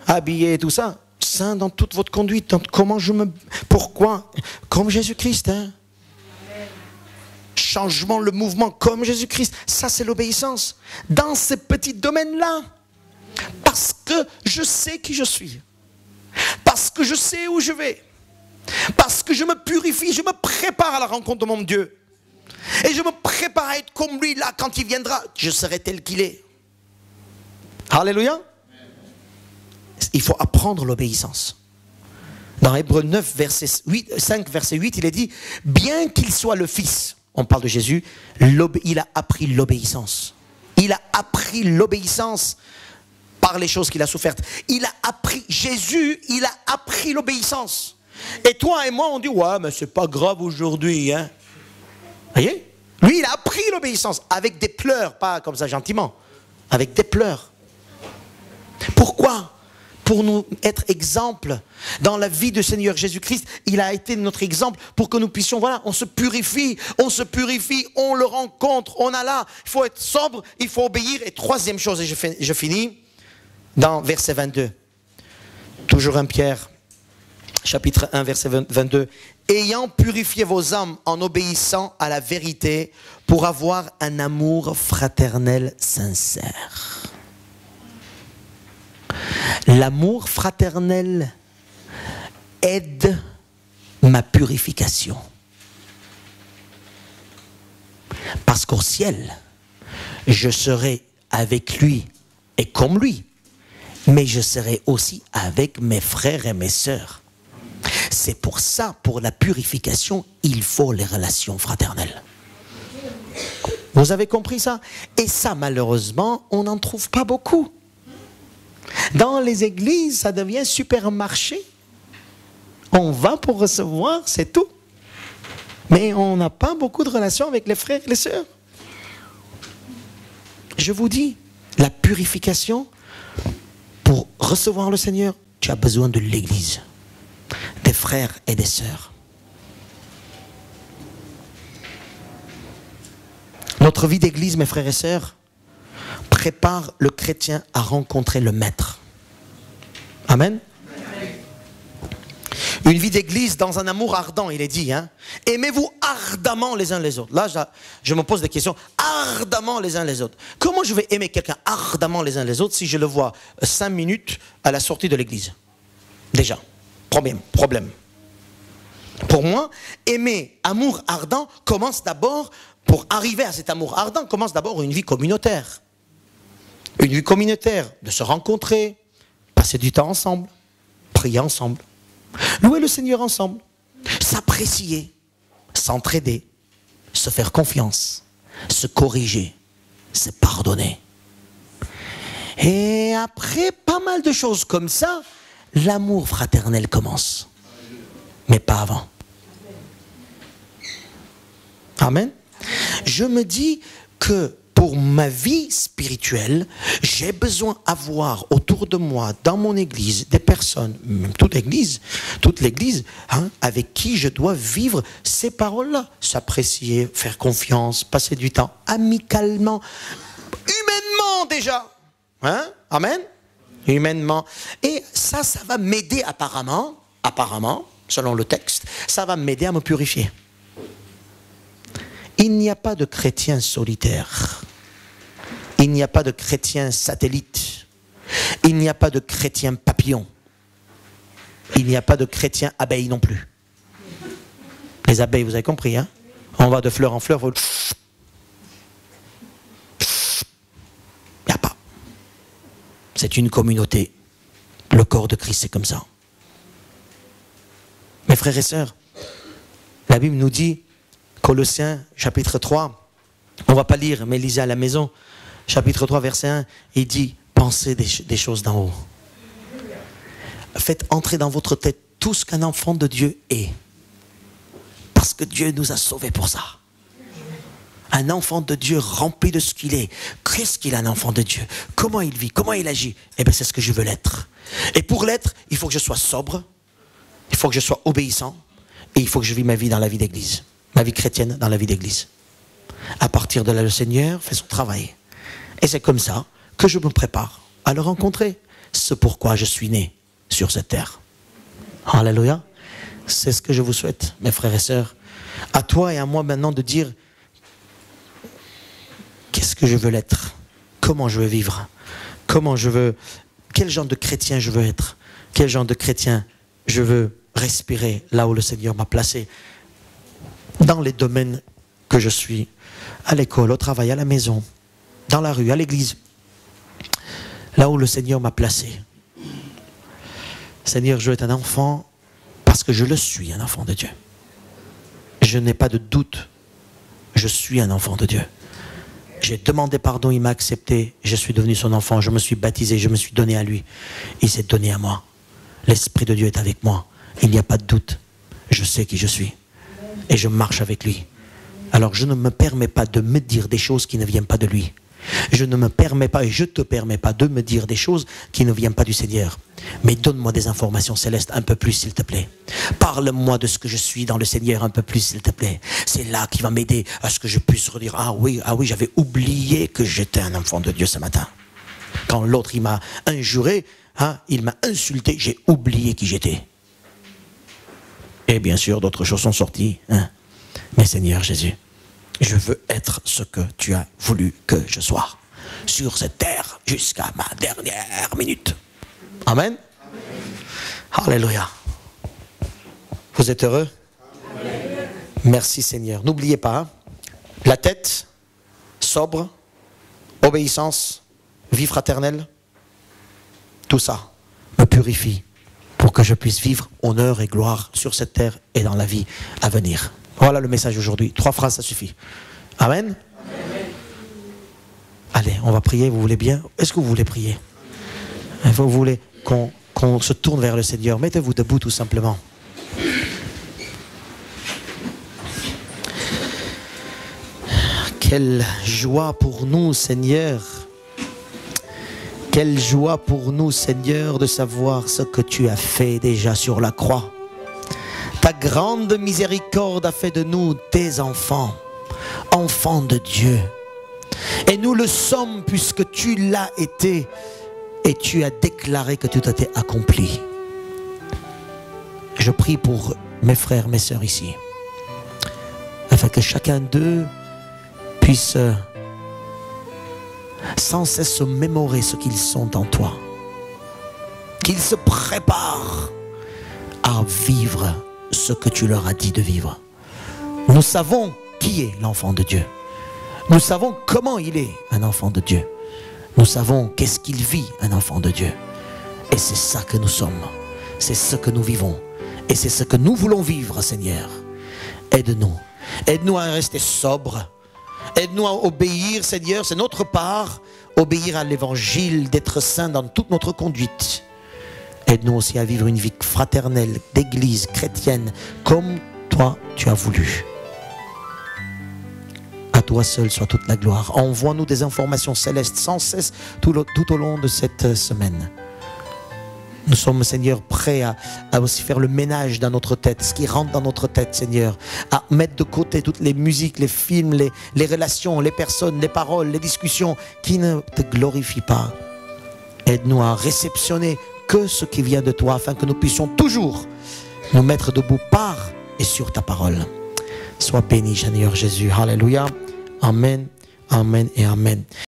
habillé et tout ça, saint dans toute votre conduite, dans comment je me... Pourquoi? Comme Jésus-Christ, hein? Changement, le mouvement comme Jésus-Christ. Ça, c'est l'obéissance. Dans ces petits domaines-là. Parce que je sais qui je suis. Parce que je sais où je vais. Parce que je me purifie, je me prépare à la rencontre de mon Dieu. Et je me prépare à être comme lui, là, quand il viendra, je serai tel qu'il est. Alléluia. Il faut apprendre l'obéissance. Dans Hébreux 9, verset 5, verset 8, il est dit, bien qu'il soit le Fils, on parle de Jésus, il a appris l'obéissance. Il a appris l'obéissance par les choses qu'il a souffertes. Il a appris, Jésus, il a appris l'obéissance. Et toi et moi, on dit, ouais, mais c'est pas grave aujourd'hui, hein. Voyez? Lui, il a appris l'obéissance avec des pleurs, pas comme ça gentiment, avec des pleurs. Pourquoi? Pour nous être exemple dans la vie du Seigneur Jésus-Christ. Il a été notre exemple pour que nous puissions, voilà, on se purifie, on le rencontre, on a là. Il faut être sobre, il faut obéir. Et troisième chose, et je finis, dans verset 22. Toujours 1 Pierre, chapitre 1, verset 22. Ayant purifié vos âmes en obéissant à la vérité pour avoir un amour fraternel sincère. L'amour fraternel aide ma purification. Parce qu'au ciel, je serai avec lui et comme lui, mais je serai aussi avec mes frères et mes sœurs. C'est pour ça, pour la purification, il faut les relations fraternelles. Vous avez compris ça? Et ça, malheureusement, on n'en trouve pas beaucoup. Dans les églises, ça devient supermarché. On va pour recevoir, c'est tout. Mais on n'a pas beaucoup de relations avec les frères et les sœurs. Je vous dis, la purification, pour recevoir le Seigneur, tu as besoin de l'église, des frères et des sœurs. Notre vie d'église, mes frères et sœurs, prépare le chrétien à rencontrer le Maître. Amen. Une vie d'église dans un amour ardent, il est dit. Hein? Aimez-vous ardemment les uns les autres. Là, je me pose des questions. Ardemment les uns les autres. Comment je vais aimer quelqu'un ardemment les uns les autres si je le vois 5 minutes à la sortie de l'église? Déjà, problème. Pour moi, aimer, amour ardent commence d'abord, pour arriver à cet amour ardent, commence d'abord une vie communautaire. Une vie communautaire, de se rencontrer, passer du temps ensemble, prier ensemble, louer le Seigneur ensemble, s'apprécier, s'entraider, se faire confiance, se corriger, se pardonner. Et après pas mal de choses comme ça, l'amour fraternel commence. Mais pas avant. Amen. Je me dis que pour ma vie spirituelle, j'ai besoin d'avoir autour de moi, dans mon église, des personnes, même toute l'église, hein, avec qui je dois vivre ces paroles-là. S'apprécier, faire confiance, passer du temps amicalement, humainement déjà. Hein? Amen? Humainement. Et ça va m'aider apparemment, selon le texte, ça va m'aider à me purifier. Il n'y a pas de chrétien solitaire. Il n'y a pas de chrétien satellite. Il n'y a pas de chrétien papillon. Il n'y a pas de chrétien abeille non plus. Les abeilles, vous avez compris, hein? On va de fleur en fleur. Il n'y a pas. C'est une communauté. Le corps de Christ, c'est comme ça. Mes frères et sœurs, la Bible nous dit, Colossiens, chapitre 3, on ne va pas lire, mais lisez à la maison, chapitre 3, verset 1, il dit, pensez des choses d'en haut. Faites entrer dans votre tête tout ce qu'un enfant de Dieu est. Parce que Dieu nous a sauvés pour ça. Un enfant de Dieu rempli de ce qu'il est. Qu'est-ce qu'il a, un enfant de Dieu? Comment il vit? Comment il agit? Eh bien, c'est ce que je veux l'être. Et pour l'être, il faut que je sois sobre, il faut que je sois obéissant, et il faut que je vive ma vie dans la vie d'église. Ma vie chrétienne dans la vie d'église. À partir de là, le Seigneur fait son travail. Et c'est comme ça que je me prépare à le rencontrer. C'est pourquoi je suis né sur cette terre. Alléluia. C'est ce que je vous souhaite, mes frères et sœurs. À toi et à moi maintenant de dire qu'est-ce que je veux l'être, comment je veux vivre, quel genre de chrétien je veux être, quel genre de chrétien je veux respirer là où le Seigneur m'a placé, dans les domaines que je suis, à l'école, au travail, à la maison, dans la rue, à l'église, là où le Seigneur m'a placé. Seigneur, je veux être un enfant parce que je le suis, un enfant de Dieu. Je n'ai pas de doute, je suis un enfant de Dieu. J'ai demandé pardon, il m'a accepté, je suis devenu son enfant, je me suis baptisé, je me suis donné à lui. Il s'est donné à moi. L'Esprit de Dieu est avec moi. Il n'y a pas de doute. Je sais qui je suis. Et je marche avec lui. Alors je ne me permets pas de me dire des choses qui ne viennent pas de lui. Je ne me permets pas et je ne te permets pas de me dire des choses qui ne viennent pas du Seigneur. Mais donne-moi des informations célestes un peu plus, s'il te plaît. Parle-moi de ce que je suis dans le Seigneur un peu plus, s'il te plaît. C'est là qui va m'aider à ce que je puisse redire, ah oui, j'avais oublié que j'étais un enfant de Dieu ce matin. Quand l'autre, il m'a injuré, il m'a insulté, j'ai oublié qui j'étais. Et bien sûr, d'autres choses sont sorties. Mais Seigneur Jésus, je veux être ce que tu as voulu que je sois sur cette terre jusqu'à ma dernière minute. Amen. Alléluia. Vous êtes heureux? Amen. Merci Seigneur. N'oubliez pas, la tête, sobre, obéissance, vie fraternelle, tout ça me purifie pour que je puisse vivre honneur et gloire sur cette terre et dans la vie à venir. Voilà le message aujourd'hui. 3 phrases, ça suffit. Amen. Amen. Allez, on va prier, vous voulez bien? Est-ce que vous voulez prier? Vous voulez qu'on se tourne vers le Seigneur? Mettez-vous debout tout simplement. Quelle joie pour nous, Seigneur. Quelle joie pour nous, Seigneur, de savoir ce que tu as fait déjà sur la croix. Ta grande miséricorde a fait de nous tes enfants, enfants de Dieu. Et nous le sommes puisque tu l'as été et tu as déclaré que tout a été accompli. Je prie pour mes frères, mes sœurs ici, afin que chacun d'eux puisse sans cesse se mémorer ce qu'ils sont en toi. Qu'ils se préparent à vivre ce que tu leur as dit de vivre. Nous savons qui est l'enfant de Dieu. Nous savons comment il est un enfant de Dieu. Nous savons qu'est-ce qu'il vit un enfant de Dieu. Et c'est ça que nous sommes. C'est ce que nous vivons. Et c'est ce que nous voulons vivre, Seigneur. Aide-nous. Aide-nous à rester sobres. Aide-nous à obéir, Seigneur. C'est notre part. Obéir à l'évangile, d'être saints dans toute notre conduite. Aide-nous aussi à vivre une vie fraternelle, d'église, chrétienne, comme toi tu as voulu. À toi seul soit toute la gloire. Envoie-nous des informations célestes sans cesse tout au long de cette semaine. Nous sommes, Seigneur, prêts à aussi faire le ménage dans notre tête, ce qui rentre dans notre tête, Seigneur, à mettre de côté toutes les musiques, les films, les relations, les personnes, les paroles, les discussions qui ne te glorifient pas. Aide-nous à réceptionner que ce qui vient de toi, afin que nous puissions toujours nous mettre debout par et sur ta parole. Sois béni, Seigneur Jésus. Alléluia. Amen, amen et amen.